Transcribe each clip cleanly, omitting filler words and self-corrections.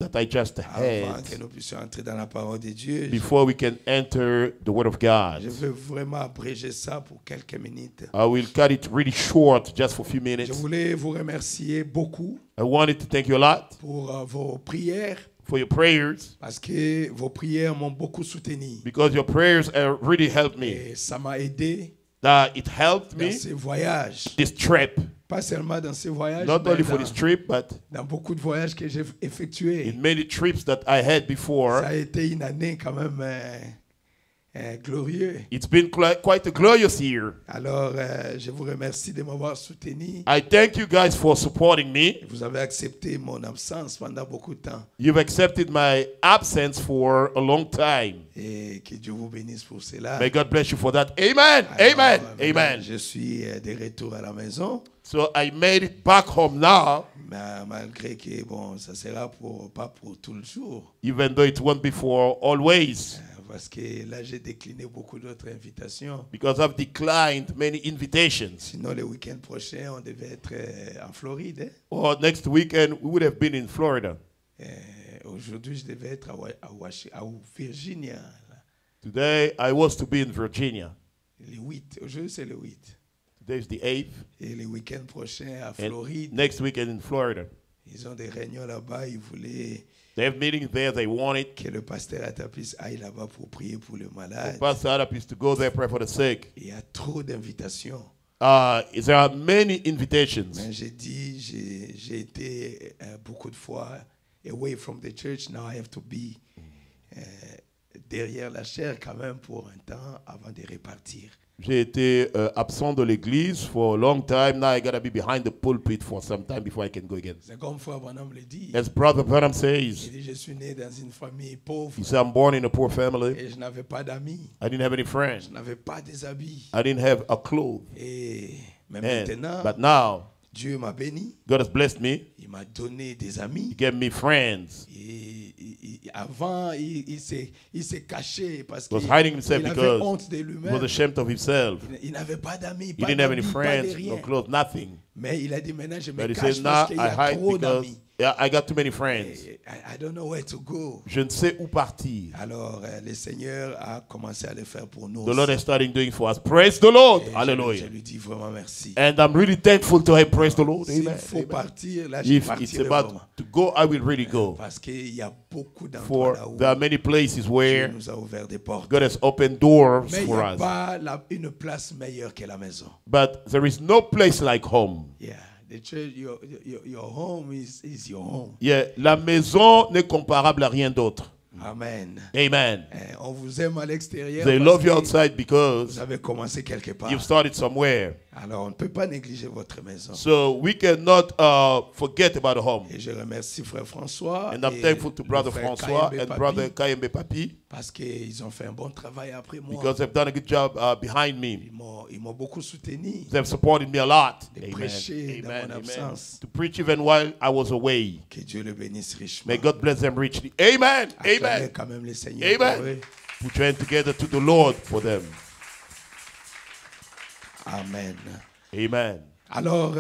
that I just Avant had que nous puissions entrer dans la parole de Dieu, before we can enter the Word of God. je veux vraiment abréger ça pour quelques minutes. I will cut it really short just for a few Je minutes. voulais vous remercier beaucoup I wanted to thank you a lot pour vos prières, for your prayers parce que vos prières m'ont beaucoup soutenu. because your prayers have really helped me. Et ça m'a aidé That it helped dans me ces voyages. this trip, Pas seulement dans ces voyages, not mais only for this trip, but dans beaucoup de voyages que j'ai effectués. in many trips that I had before. Ça a été une année quand même glorieuse. It's been quite a glorious year. Alors, je vous remercie de m'avoir soutenu. I thank you guys for supporting me. Vous avez accepté mon absence pendant beaucoup de temps. You've accepted my absence for a long time. Et que Dieu vous bénisse pour cela. May God bless you for that. Amen. Alors, Amen. maintenant, Amen. Je suis de retour à la maison. So I made it back home now, Mais malgré que, bon, ça sera pas pour tout le jour. even though it won't be for always, Parce que là, j'ai décliné beaucoup d'autres invitations. because I've declined many invitations. Sinon, le week-end prochain, on devait être en Floride. Hein? Or next weekend, we would have been in Florida. Aujourd'hui, je devais être à Virginia. Là. Today, I was to be in Virginia. Le 8. Aujourd'hui, c'est le 8. Today's the 8th. Et le week-end prochain à And Floride. next weekend in Florida. Ils ont des réunions là-bas. Ils voulaient They have meetings there. They wanted que le pasteur Atapis aille là-bas pour prier pour le malade. Pastor Adapis to go there, pray for the sick. Il y a trop d'invitations. There are many invitations. Mais j'ai dit, j'ai été beaucoup de fois away from the church. Now I have to be derrière la chair quand même pour un temps avant de repartir. J'ai été absent de l'église for a long time. Now I gotta be behind the pulpit for some time before I can go again. C'est comme Frère Branham le dit. As Brother Branham Il says, dit, je suis né dans une famille pauvre he said, I'm born in a poor family. et je n'avais pas d'amis. I didn't have any friends. Je n'avais pas des habits. I didn't have a clothes. Mais And, maintenant, but now, Dieu m'a béni. God has blessed me. Il m'a donné des He amis. gave me friends. Avant, il s'est caché parce He was qu'il hiding himself avait because honte de he was lui-même. ashamed of himself. Il n'avait pas d'amis, He pas didn't have any d'habits, pas de friends, rien. no clothes, nothing. Mais il a dit maintenant je me But he cache said, parce now qu'il y I a hide trop because d'amis. I got too many friends. I don't know where to go. Je ne sais où partir. Alors le Seigneur a commencé à le faire pour nous. The Lord is starting doing for us. Praise the Lord. Et Hallelujah. Je lui dis vraiment merci. And I'm really thankful to him. Praise the Lord. S'il Amen. faut Amen. partir, là je If it's partirai about vraiment. to go, I will really go. Parce qu'il y a beaucoup d'endroits For là où there are many places Dieu where nous a ouvert des portes. God has opened doors Mais il n'y for a us. pas une place meilleure que la maison. But there is no place like home. Yeah, the church, your home is your home. Yeah, la maison n'est comparable à rien d'autre. Amen. Amen. On vous aime à l'extérieur. They parce love you que outside because vous avez commencé quelque part. you've started somewhere. Alors, on ne peut pas négliger votre maison. So we cannot forget about the home. Et je remercie Frère François. And I'm et thankful to le Brother frère François Kayembe and Papi, Brother Kayembe Papi parce qu'ils ont fait un bon travail après moi. because they've done a good job behind me. Ils m'ont beaucoup soutenu. They've supported me a lot. De Amen. prêcher dans Amen. mon Amen. absence. To preach even while I was away. Que Dieu le bénisse richement. May God bless them richly. Amen. Acclamez Amen. quand même le Seigneur. pour Amen. eux. Put your hand together to the Lord for them. Amen. Amen. Alors,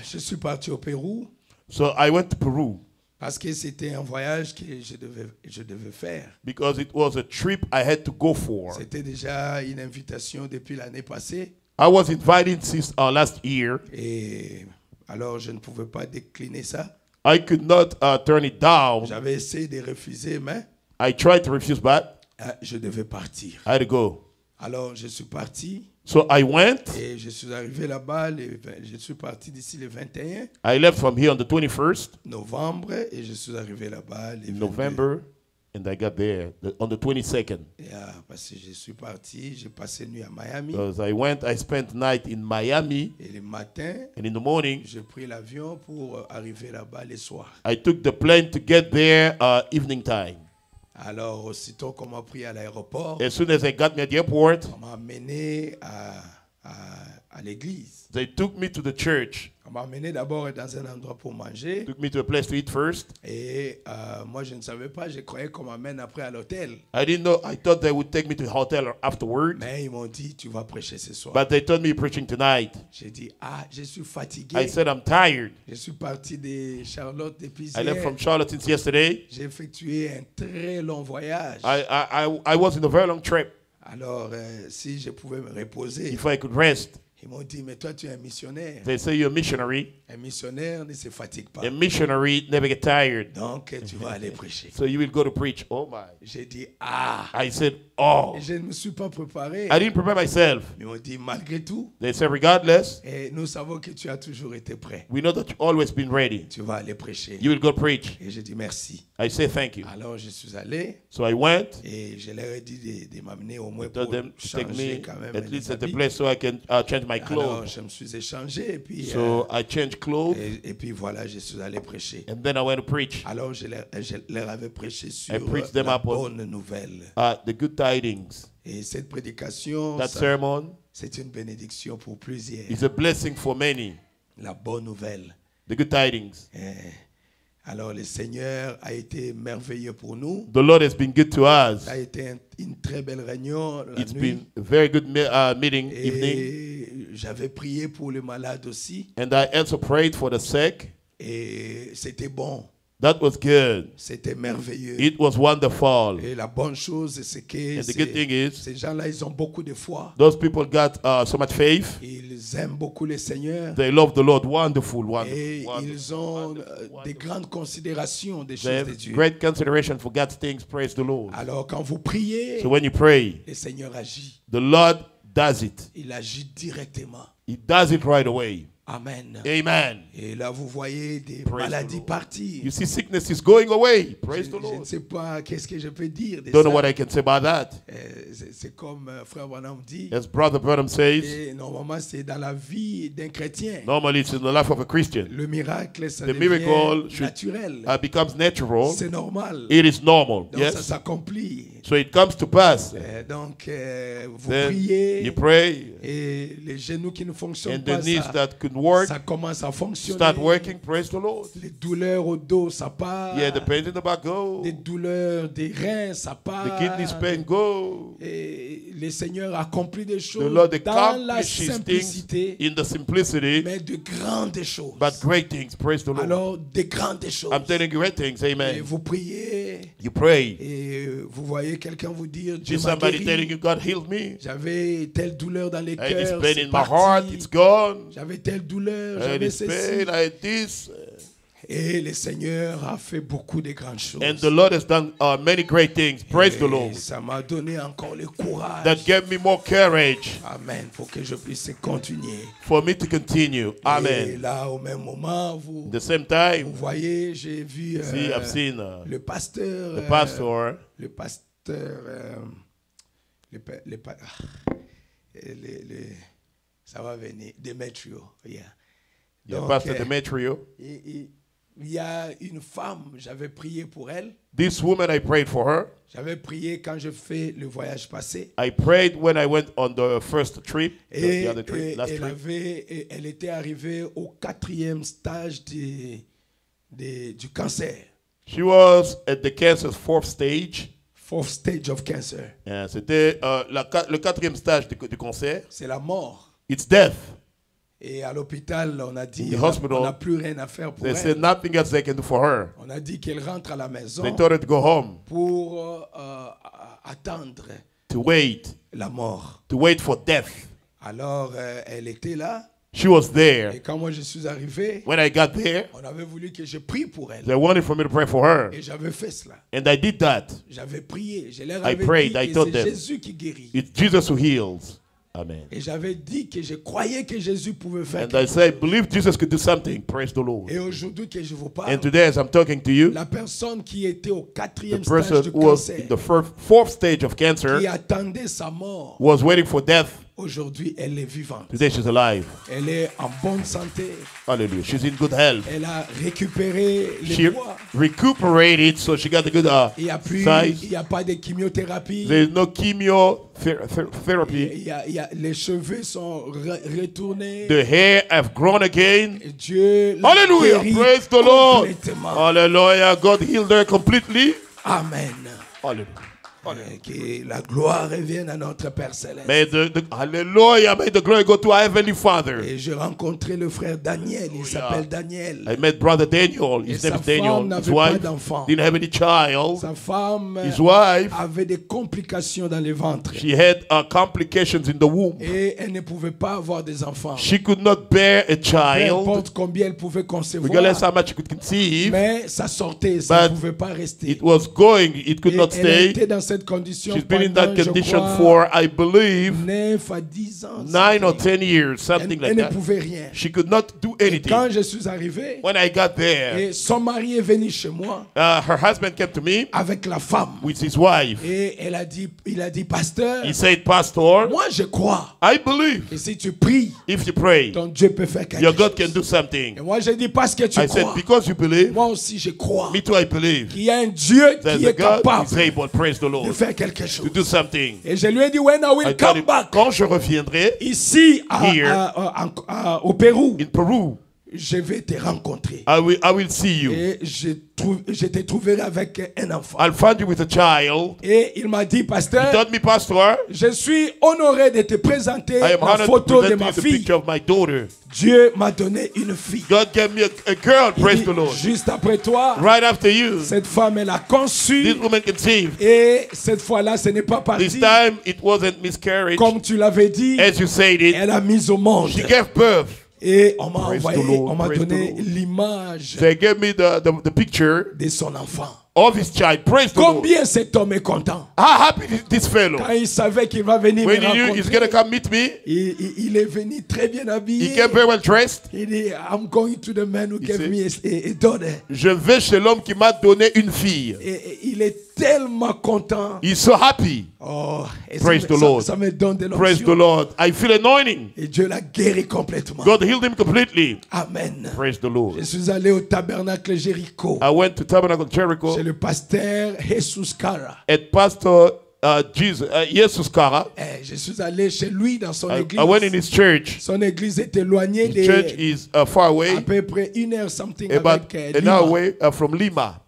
je suis parti au Pérou So I went to Peru parce que c'était un voyage que je devais faire. because it was a trip I had to go for. C'était déjà une invitation depuis l'année passée. I was invited since last year. Et alors, je ne pouvais pas décliner ça. I could not turn it down. J'avais essayé de refuser, mais I tried to refuse, but je devais partir. I had to go. Alors, je suis parti So I went. et je suis arrivé là-bas. Je suis parti d'ici le 21 I left from here on the 21st novembre et je suis arrivé là-bas le in 22. November, and I got there on the 22nd. Parce que je suis parti, j'ai passé nuit à Miami. Because I went, I spent night in Miami, Et le matin, and in the morning, j'ai pris l'avion pour arriver là-bas le soir. I took the plane to get there evening time. Alors, aussitôt qu'on m'a pris à l'aéroport, As soon as I got me at the airport, on m'a amené à l'église. they took me to the church. On m'a amené d'abord dans un endroit pour manger. Took me to a place to eat first. Et moi, je ne savais pas. Je croyais qu'on m'amène après à l'hôtel. I didn't know. I thought they would take me to the hotel afterward. Mais ils m'ont dit, tu vas prêcher ce soir. But they told me you're preaching tonight. J'ai dit, je suis I fatigué. said, I'm tired. Je suis parti de Charlotte depuis I left hier. from Charlotte since yesterday. J'ai effectué un très long voyage. I was in a very long trip. Alors, si je pouvais me reposer, If I could rest. ils m'ont dit, mais toi, tu es un missionnaire. They say you're a missionary. Un missionnaire ne se fatigue pas. A missionary never get tired. Donc, tu vas aller prêcher. So you will go to preach. Oh my. J'ai dit, I said, oh. Et je ne me suis pas préparé. I didn't prepare myself. Ils m'ont dit, malgré tout, They said, regardless, et nous savons que tu as toujours été prêt. we know that you've always been ready. Tu vas aller prêcher. You will go preach. Et j'ai dit merci. I say thank you. Alors, je suis allé So I went. et je leur ai dit de m'amener au moins I pour told them to take changer me quand même at les least at the habits. place so I can change my Alors, clothes. je me suis échangé et puis, So I changed clothes et puis voilà, je suis allé prêcher. and then I went to preach. Alors, je leur avais prêché sur I preached them la up on- bonne nouvelle. The good tidings. Et cette prédication, That sermon c'est une bénédiction pour plusieurs. is a blessing for many. La bonne nouvelle. The good tidings. Alors, le Seigneur a été merveilleux pour nous. The Lord has been good to us. Ça a été une très belle réunion la It's nuit. been a very good meeting evening. Et j'avais prié pour les malades aussi. And I also prayed for the sick. Et c'était bon. That was good. C'était merveilleux. It was wonderful. Et la bonne chose, c'est que And the good thing is, ces gens-là, ils ont beaucoup de foi. those people got so much faith. Ils aiment beaucoup le Seigneur. They love the Lord. Wonderful, Et wonderful. ils ont des grandes considérations des They choses have de Dieu. great consideration for God's things. Praise the Lord. Alors, quand vous priez, So when you pray, le Seigneur agit. the Lord does it. Il agit directement. He does it right away. Amen. Amen. Et là, vous voyez des Praise the maladies Lord. partir. You see, sickness is going away. Praise the Je ne Lord. sais pas qu'est-ce que je peux dire de Don't know ça. what I can say about that. C'est comme Frère Branham dit. As Brother Branham says, Et normalement, c'est dans la vie d'un chrétien. normally it's in the life of a Christian. Le miracle, ça The devient miracle should naturel. becomes natural. C'est normal. It is normal. Donc ça Yes. s'accomplit. So it comes to pass. Donc vous Then priez you pray, et les genoux qui ne fonctionnent and the pas, knees ça, that could work ça commence à fonctionner. start working. Praise the Lord. Les douleurs au dos, ça part. Yeah, the pain in the back go. Les douleurs des reins, ça part. The kidneys pain go. Et le Seigneur accomplit des The choses Lord dans la accomplishes simplicité, things in the simplicity, mais de grandes choses. but great things. Praise the Lord. Alors, de grandes choses. I'm telling you great things. Et Amen. vous priez You pray. et vous voyez quelqu'un vous dire, Dieu See m'a somebody guéri. telling you God healed me. J'avais telle douleur dans les I had this cœurs, pain c'est in my heart. parti. It's gone. J'avais telle douleur, I had j'avais this ceci. pain. I had this. Et le Seigneur a fait beaucoup de grandes choses. And the Lord has done many great things. Praise the Et Lord. ça m'a donné encore le courage. That gave me more courage Amen. Pour que je puisse continuer. for me to continue. Et Amen. là, au même moment, vous At the same time, voyez, j'ai vu see, I've seen le pasteur. the pastor. Le pasteur. Ça va venir. Demetrio. Yeah. Yeah, Donc, Pastor Demetrio. il y a une femme, j'avais prié pour elle. This woman, I prayed for her. J'avais prié quand je fais le voyage passé. I prayed when I went on the first trip, Et, the other trip, last trip. elle était arrivée au 4e stage du cancer. She was at the cancer's 4th stage. 4th stage of cancer. C'était le 4e stage du cancer. C'est la mort. It's death. Et à l'hôpital, on a dit In the on hospital, n'a plus rien à faire pour They elle. said nothing else they can do for her. On a dit qu'elle rentre à la maison They told her to go home, pour attendre to wait for death. Alors, elle était là. She was there. Et quand moi je suis arrivé, When I got there, on avait voulu que je prie pour elle. they wanted for me to pray for her. Et j'avais fait cela. And I did that. J'avais prié. Je leur I avais prayed, dit I que told c'est them. Jésus qui guérit. It's Jesus who heals. Amen. Et j'avais dit que je croyais que Jésus pouvait faire And quelque I said, believe Jesus could do something. Praise the Lord. Et aujourd'hui que je vous And parle, today, as I'm talking to you, la personne qui était au the 4e person stage du who was cancer, in the 4th stage of cancer qui attendait sa mort, was waiting for death. Aujourd'hui, elle est vivante. Today she's alive. Elle est en bonne santé. Hallelujah. She's in good health. Elle a récupéré les She poids. recuperated, so she got a good Il n'y a size. pas de chimiothérapie. There's no chemotherapy. Les cheveux sont retournés. The hair have grown again. Et Dieu l'a Hallelujah. guéri Praise the Lord. complètement. Hallelujah. God healed her completely. Amen. Hallelujah. Que la gloire revienne à notre Père Céleste. Hallelujah. May the glory go to our Heavenly Father. Et j'ai rencontré le frère Daniel. Il s'appelle Daniel. I met brother Daniel. His name is Daniel. His wife didn't have any child. Sa femme His wife avait des complications dans le ventre. She had complications in the womb. Et elle ne pouvait pas avoir des enfants. She could not bear a Peu child. importe combien elle pouvait concevoir. Regardless how much she could conceive. Mais ça sortait, ça ne But pouvait pas rester. it was going. It could Et not elle stay. était dans cette condition She's been in that pendant, condition je crois, for, I believe, 9 à 10 ans. 9 or 10 years, something Elle like ne that. pouvait rien. She could not do Et anything. quand je suis arrivé, When I got there, et son mari est venu chez moi her husband came to me avec la femme. with his wife. Et il a dit, pasteur, He said, Pastor, moi je crois. I believe Et si tu pries, if you pray, ton Dieu peut faire quelque your chose. God can do something. Et moi j'ai dit, parce que tu I said, crois. because you believe, Moi aussi je crois. me too, I believe. Qu'il y a un Dieu There's qui a est God who is capable able, praise the de Lord, faire quelque to chose. do something. Et je lui ai dit, when I will I told come him, back quand je reviendrai ici Here. au Pérou, in Peru, je vais te rencontrer. I will see you. Et je te trouverai avec un enfant. I'll find you with a child. Et il m'a dit, He pasteur, told me, Pastor, je suis honoré de te présenter I am la honored to photo de present ma you the fille. picture of my daughter. Dieu m'a donné une fille. God gave me a girl, Il praise dit, the Lord. juste après toi, Right after you, cette femme, elle a conçu. this woman conceived. Et cette fois-là, ce n'est pas This parti time, it wasn't miscarriage. comme tu l'avais dit. As you said it, Elle a mis au monde. she gave birth. Et on m'a Praise envoyé, the Lord, on m'a praise the donné Lord. l'image They gave me the picture de son enfant. of his child. Praise the Lord. Combien cet homme est content. How happy is this fellow? Quand il savait qu'il va venir When me he knew he's rencontrer, going to come meet me, il est venu très bien he habillé. came very well dressed. Il dit, I'm going to the man who gave said- me a daughter. Je vais chez l'homme qui m'a donné une fille. Et il est tellement content. He's so happy. Oh, et Praise ça, the Lord. ça me donne de Praise the l'onction. Lord. I feel anointing. Et Dieu l'a guéri complètement. God healed him completely. Amen. Praise the Lord. Je suis allé au tabernacle Jéricho. I went to Tabernacle Jericho C'est le pasteur Jesus Cara. at Pastor Jesus Kara. Je suis allé chez lui dans son église. I went in his church. Son église est éloignée His church de is far à away, peu près 1 heure something about avec an Lima. hour away from Lima.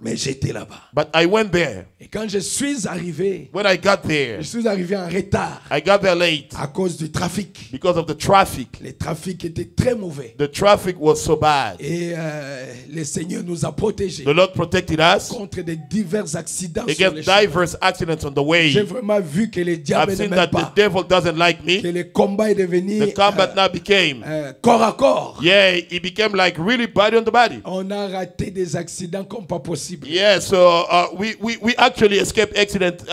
Mais j'étais là-bas. But I went there. Et quand je suis arrivé, When I got there, je suis arrivé en retard I got there late à cause du trafic. because of the traffic. Le trafic était très mauvais. The traffic was so bad. Et le Seigneur nous a protégés The Lord protected us contre des divers accidents sur les against chemins. diverse accidents on the way. J'ai vraiment vu que le diable I've ne seen m'aime that the pas. devil doesn't like Que me. le combat est devenu The combat now became, corps à corps. yeah, it became like really body on the body. On a raté des accidents comme pas possible. Yeah, so we actually escaped accidents,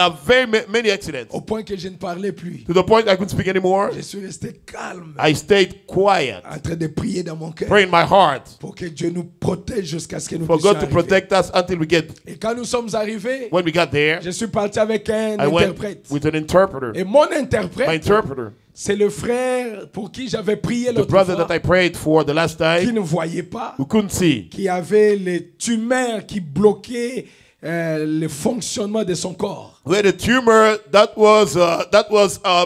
many accidents. Au point que je ne parlais plus. To the point I couldn't speak anymore. Je suis resté calme, I stayed quiet, en train de prier dans mon cœur praying in my heart pour que Dieu nous protège jusqu'à ce que nous for puissions God to arriver. protect us until we get. Et quand nous sommes arrivés, When we got there, je suis parti avec un I went interprète. with an interpreter. Et mon My interprète, interpreter, c'est le frère pour qui j'avais prié the l'autre brother fois, that I prayed for the last qui time, ne voyait pas, who couldn't see. qui avait les tumeurs qui bloquaient le fonctionnement de son corps. Who had a tumor that was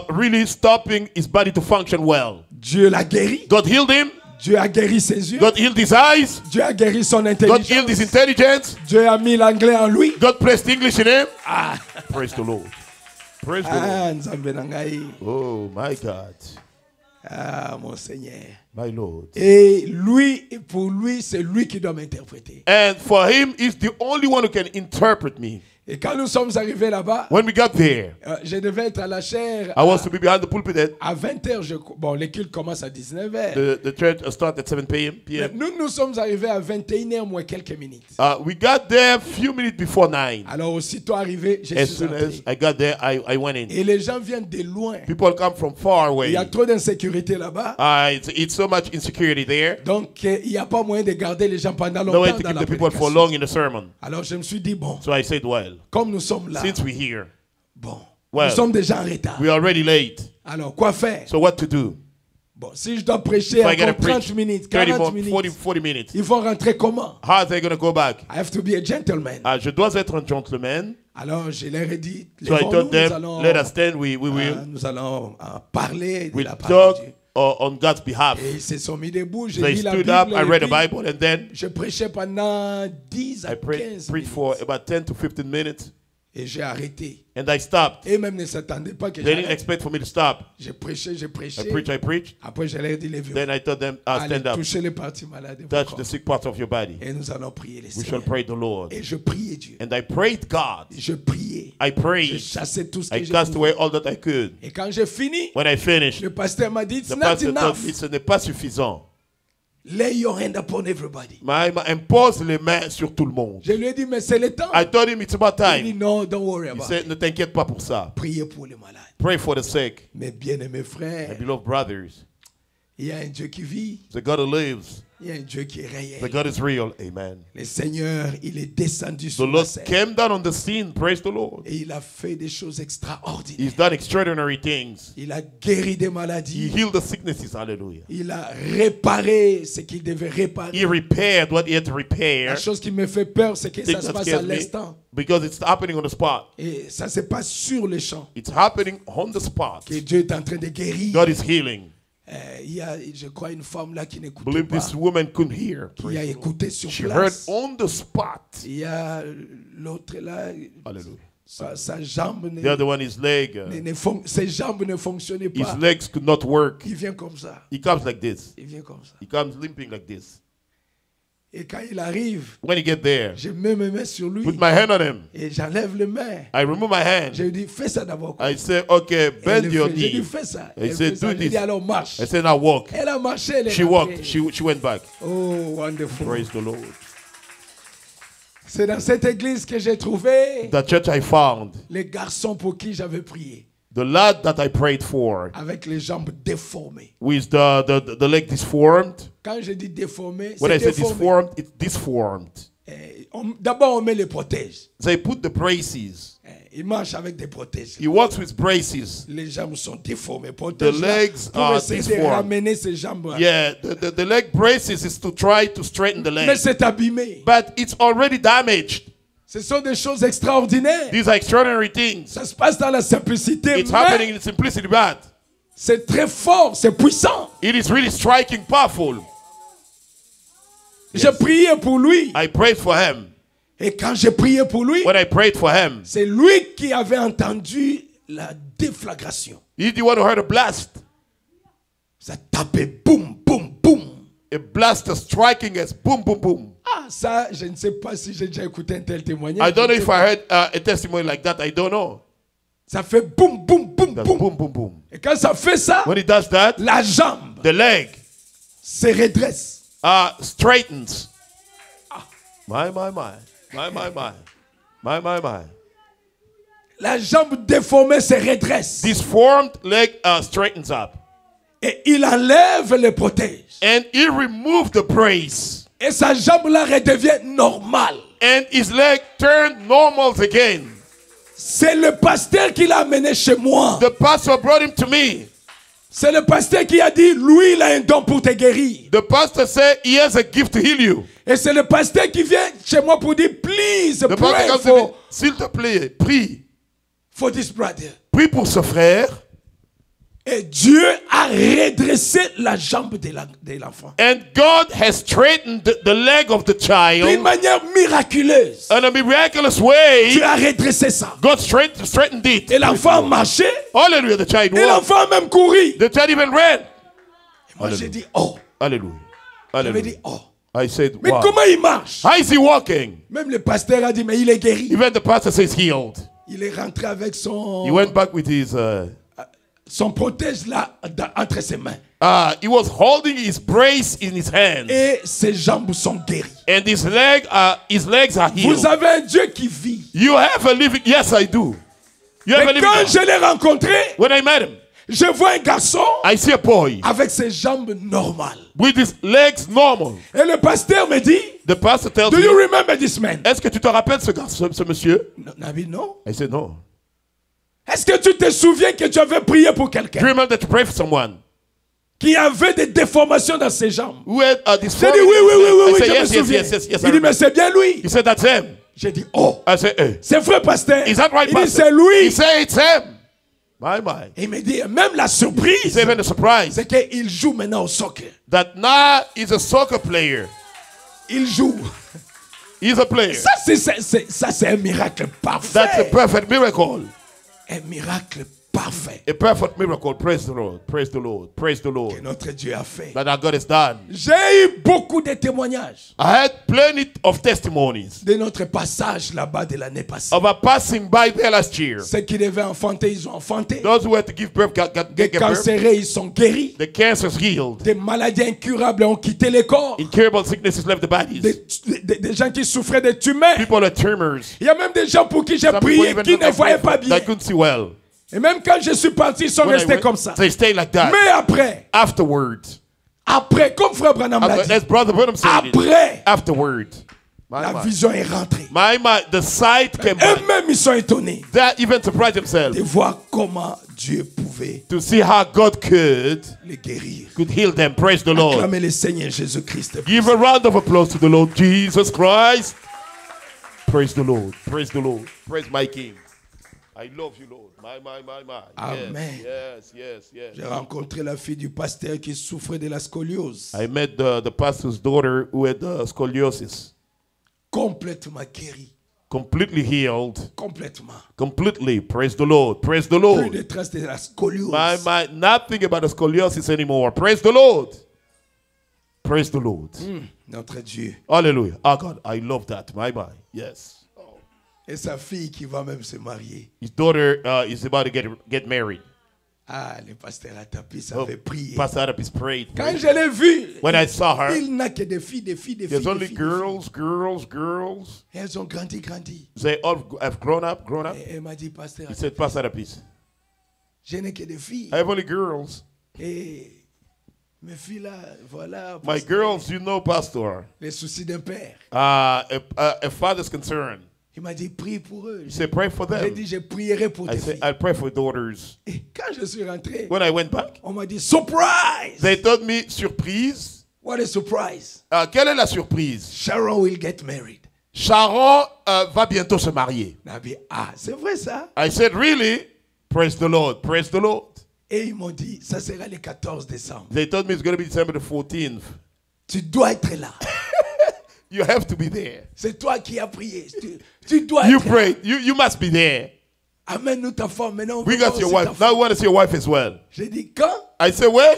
really stopping his body to function well. Dieu l'a guéri. God healed him. Dieu a guéri ses yeux. God healed his eyes. Dieu a guéri son God healed his intelligence. intelligence. Dieu a mis l'anglais en lui. God placed English in him. Praise the Lord. Praise the Lord. Ah, Nzambe na ngai. Oh my God. Ah, mon Seigneur. My Lord. Et lui, pour lui, c'est lui qui doit m'interpréter. And for him, he's the only one who can interpret me. Et quand nous sommes arrivés là-bas, When we got there, je devais être à la chaire I was to be behind the pulpit. à 20h. Bon, les cultes commencent à 19h. The church started at 7 p.m. Nous sommes arrivés à 21h moins quelques minutes. We got there a few minutes before 9. Alors, aussitôt arrivé, je As suis soon as entré. I got there, I went in. Et les gens viennent de loin. People come from far Il away. y a trop d'insécurité là-bas. It's so much insecurity there. Donc, il n'y a pas moyen de garder les gens pendant No way longtemps to dans keep la the people for prédication. long in the sermon. Alors, je me suis dit, bon, So I said, well, comme nous sommes là, since we're here, bon, Well, nous sommes déjà en retard. we're already late. Alors, quoi faire? So what to do? Bon, si je dois prêcher If I gotta encore 30 preach minutes, 30 40 more, minutes, 40 minutes, ils vont rentrer comment? how are they going to go back? I have to be a gentleman. Je dois être un gentleman. Alors, je leur ai dit, So I levons-nous, told nous them, allons, let us stand, we will. nous allons parler de We la parole talk de Dieu. on God's behalf. Et ils se sont mis debout, j'ai They lu la stood Bible, up, I et read the puis Bible, and then je prêchais pendant 10 à I 15 preached minutes. for about 10 to 15 minutes, Et j'ai arrêté. and I stopped. Et même ne s'attendaient pas que They didn't j'arrête. expect for me to stop. J'ai prêché. I preached. Après, je leur ai dit, levez-vous. Then I told them, Allez stand up, toucher les parties malades de votre touch corps. the sick parts of your body. Et nous allons prier les We shall Seigneurs. pray the Lord. Et je priais Dieu. And I prayed God. Je priais. I Je prayed. chassais tout ce I que j'ai cast pouvais. away all that I could. Et quand j'ai fini, When I finished, le pasteur m'a dit, it's the not pastor told enough. me ce n'est pas suffisant. Lay your hand upon everybody. Impose les mains sur tout le monde. Je lui ai dit, mais c'est le temps. I told him it's about Il dit, time. non, don't worry He about said, it. ne t'inquiète pas pour ça. Priez pour les malades. Pray for the sick. Mes bien-aimés My frères, beloved brothers, il y a un Dieu qui vit, the God who lives, il y a un Dieu qui est the réel. God is real. Amen. Le Seigneur, il est descendu The sur la Lord scène. came down on the scene. Praise the Lord. Et il a fait des choses extraordinaires. He's done extraordinary things. Il a guéri des He maladies. healed the sicknesses. Hallelujah. Il a réparé ce qu'il devait réparer. He repaired what he had to La repair. chose qui me fait peur, c'est que Thing ça se that passe à scares me, l'instant. because it's happening on the spot. Et ça se passe sur le champ. It's happening on the spot. Que Dieu est en train de guérir. God is healing. Il y a, je crois, une femme là qui n'écoutait Believe pas, this woman couldn't hear. qui a écouté sur She heard place. on the spot. Il y a l'autre là, Hallelujah. sa jambe, The other one, his leg, ses jambes ne fonctionnaient his pas. legs could not work. Il vient comme ça. He comes like this. Il vient comme ça. He comes limping like this. Et quand il arrive, When he get there, je mets mes mains sur lui put my hand on him. et j'enlève les mains. I remove my Je hand. lui dis, fais ça d'abord. I say, okay, Elle bend le your fait. Je lui knee. fais ça. I Elle said, fait ça. do Je lui dis, this. alors marche. I said, now walk. Elle a marché, elle est She rentrée. walked. She went back. Oh, wonderful. Praise the Lord. C'est dans cette église que j'ai trouvé The church I found, les garçons pour qui j'avais prié, the lad that I prayed for, avec les jambes déformées. with the leg disformed. Quand je dis déformé, When I c'est say déformé. disformed, it's disformed. D'abord, on met les protèges. They put the braces. Il marche avec des protèges. He walks with braces. Les jambes sont déformées. Protèges The là, legs pour are essayer de disformed. ramener ces jambes. Yeah, the leg braces is to try to straighten the Mais leg. c'est abîmé. But it's already damaged. Ce sont des choses extraordinaires. These are extraordinary things. Ça se passe dans la simplicité. It's Mais happening in simplicity, but c'est très fort, c'est puissant. it is really striking, powerful. J'ai prié pour lui. I prayed for him. Et quand j'ai prié pour lui, When I prayed for him, c'est lui qui avait entendu la déflagration. he's the one who heard a blast. Ça tapait boum, boum, boum. A blast striking as boom, boom, boom. Ah, ça, je ne sais pas si j'ai déjà écouté un tel témoignage. I don't know if I heard a testimony like that. I don't know. Ça fait boum, boum, boum, That's boum. boom, boom, boom. Et quand ça fait ça, When it does that, la jambe the leg se redresse. straightens. My. La jambe déformée se redresse. Disformed leg straightens up. Et il enlève les protèges. And he removed the brace. Et sa jambe là redevient normale. And his leg turned normal again. C'est le pasteur qui l'a amené chez moi. The pastor brought him to me. C'est le pasteur qui a dit, lui, il a un don pour te guérir. The pastor said he has a gift to heal you. Et c'est le pasteur qui vient chez moi pour dire, please The pastor pray comes to me, for s'il te plaît, prie. this brother. Prie pour ce frère. Et Dieu a redressé la jambe de l'enfant. And God has straightened the leg of the D'une child manière miraculeuse. in a miraculous way. Dieu a redressé ça. God straightened it. Et l'enfant a marché. Hallelujah, the child Et walked. l'enfant a même couru. The child even ran. Et moi j'ai dit, oh. Hallelujah. J'avais Hallelujah. dit, oh. I said, Mais wow. comment il marche? How is he walking? Même le pasteur a dit, mais il est guéri. Even the pastor says healed. Il est rentré avec He son went back with his, protège là entre ses mains. he was holding his brace in his hand. Et ses jambes sont guéries. And his legs are healed. Vous avez un Dieu qui vit. You have a living, yes I do. You have a Et living quand God. je l'ai rencontré, When I met him, je vois un garçon I see a boy avec ses jambes normales. with his legs normal. Et le pasteur me dit, The pastor tells do you me, remember this man? est-ce que tu te rappelles ce monsieur? Nabi, non. I said, no. Est-ce que tu te souviens que tu avais prié pour Do you quelqu'un remember that you prayed for someone qui avait des déformations dans ses jambes? who had J'ai dysphoria? dit oui, I je said, me yes, souviens. yes, yes, yes, yes. I Il dit, mais remember. c'est bien lui. He said, that's him. J'ai dit, oh, I said, hey. c'est vrai, pasteur. Is that right, Il dit, pastor? c'est lui. He said, it's him. My. Et il me dit, même la He surprise, said, even the surprise c'est qu'il joue maintenant au soccer. that now he's a soccer player. Il joue. He's a player. Ça, c'est un miracle That's a parfait. perfect miracle. Un miracle parfait A perfect miracle. Praise the Lord. Praise the Lord. Praise the que Lord. notre Dieu a fait. That our God has done. J'ai eu beaucoup de témoignages I had plenty of testimonies de notre passage là-bas de l'année passée. of our passing by there last year. Ceux qui devaient enfanter, ils ont enfanté. Those who had to give birth got Des birth. cancéreux, ils sont guéris. The cancers healed. Des maladies incurables ont quitté les corps. Incurable sicknesses left the bodies. Des gens qui souffraient de tumeurs. People are tumors. Il y a même des gens pour qui j'ai Some people prié even qui ne that voyaient pas bien. couldn't see well. Et même quand je suis parti, ils sont When I restés went, comme ça. they stayed like that. Mais après, comme Frère Branham l'a dit, As Brother Branham said it, après, afterward, la vision est rentrée. the sight came back. Eux-mêmes, ils sont étonnés That even surprised themselves de voir comment Dieu pouvait to see how God could les guérir. heal them. Praise the Lord. Acclamez le Seigneur Jésus-Christ. Give a round of applause to the Lord Jesus Christ. Praise the Lord. Praise the Lord. Praise my King. I love you, Lord. My. Amen. Yes. J'ai rencontré la fille du pasteur qui souffrait de la scoliose. I met the pastor's daughter who had scoliosis. Complètement guérie. Completely healed. Complètement. Completely. Praise the Lord. Praise the Plus Lord. de traces de la scoliose. My. Nothing about the scoliosis anymore. Praise the Lord. Praise the Lord. Notre Dieu. Hallelujah. Oh God, I love that. My. Yes. Et sa fille qui va même se marier. His daughter is about to get married. Ah, le pasteur Atapis avait prié. Pastor Atapis prayed. Quand je l'ai vu, When I saw her, il n'a que des filles. there's only girls. Et elles ont grandi. They all have grown up. Et elle m'a dit, pasteur, He said, Pastor Atapis, je n'ai que des filles. I have only girls. Et mes filles là, voilà. My pasteur, girls, you know, Pastor. les soucis d'un père. A father's concern. Il m'a dit, prie pour eux. He said, pray for J'ai them. dit, je prierai pour I tes said, filles. I'll pray for daughters. Et quand je suis rentré, When I went back, on m'a dit, surprise! they told me, surprise. What a surprise! Quelle est la surprise? Sharon will get married. Sharon va bientôt se marier. On a dit, ah, c'est vrai ça? I said, really? Praise the Lord. Praise the Lord. Et ils m'ont dit, ça sera le 14 décembre. They told me it's going to be December the 14th. Tu dois être là. You have to be there. C'est toi qui as prié. Tu dois You être là. prayed. You must be there. Amène-nous ta femme. Maintenant, on We veut voir got your aussi ta wife. Now femme. we want to see your wife as well. J'ai dit, quand? I said, when?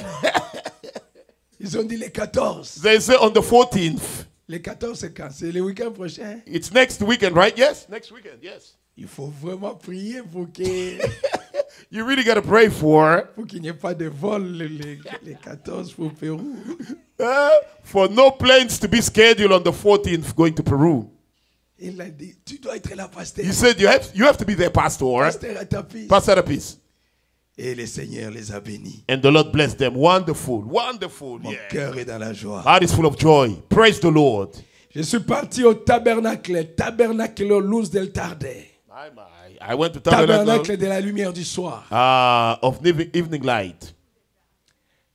Ils ont dit le 14. They say on the 14th. Le 14, c'est quand? C'est le week-end prochain. It's next weekend, right? Yes? Next weekend, yes. Il faut vraiment prier pour qu'il You really got to pray for n'y ait pas de vol le 14 pour Pérou. for no planes to be scheduled on the 14th going to Peru. Il a dit, tu dois être là, pasteur. He said, you have to be there, Pastor. Pasteur Atapis. Pastor Atapis. Et le Seigneur les a bénis. And the Lord bless them. Wonderful. Wonderful. Mon Yeah. cœur est dans la joie. Heart is full of joy. Praise the Lord. Je suis parti au tabernacle Luz del Tarde. I went to Tabernacle de la lumière du soir. of evening light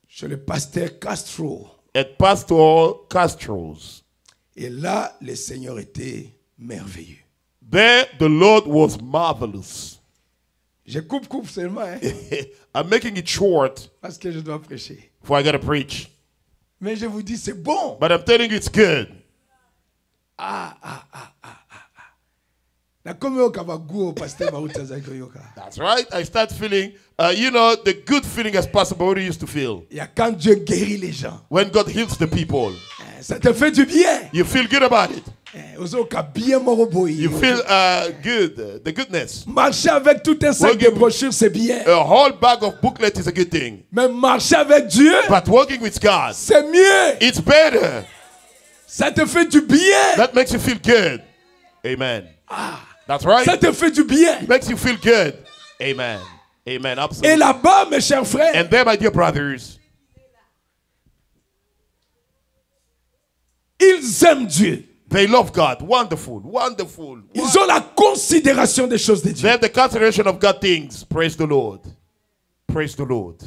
Chez le pasteur Castro. at Pastor Castro's. Et là, le Seigneur était merveilleux. There the Lord was marvelous. Je coupe seulement, hein, I'm making it short parce que je dois prêcher. for I gotta preach. Mais je vous dis, c'est bon. But I'm telling you it's good. Na comme au Kabagu, pasteur Maruta Zagoyoka. That's right. I start feeling, the good feeling as Pastor Bauri used to feel. Il y a quand Dieu guérit les gens. When God heals the people, Ça te fait du bien. you feel good about it. Ozoka bien moroboyi. You feel good, the goodness. Marcher avec tout un sac de brochures, c'est bien. A whole bag of booklet is a good thing. Mais marcher avec Dieu, But working with God, c'est mieux. it's better. Ça te fait du bien. That makes you feel good. Amen. That's right. Ça te fait du bien. Makes you feel good. Amen. Amen. Et Absolutely. là-bas, mes chers frères, And there, my dear brothers, ils aiment Dieu. They love God. Wonderful, wonderful. Ils ont la considération des choses de They Dieu. have the consideration of God things. Praise the Lord. Praise the Lord.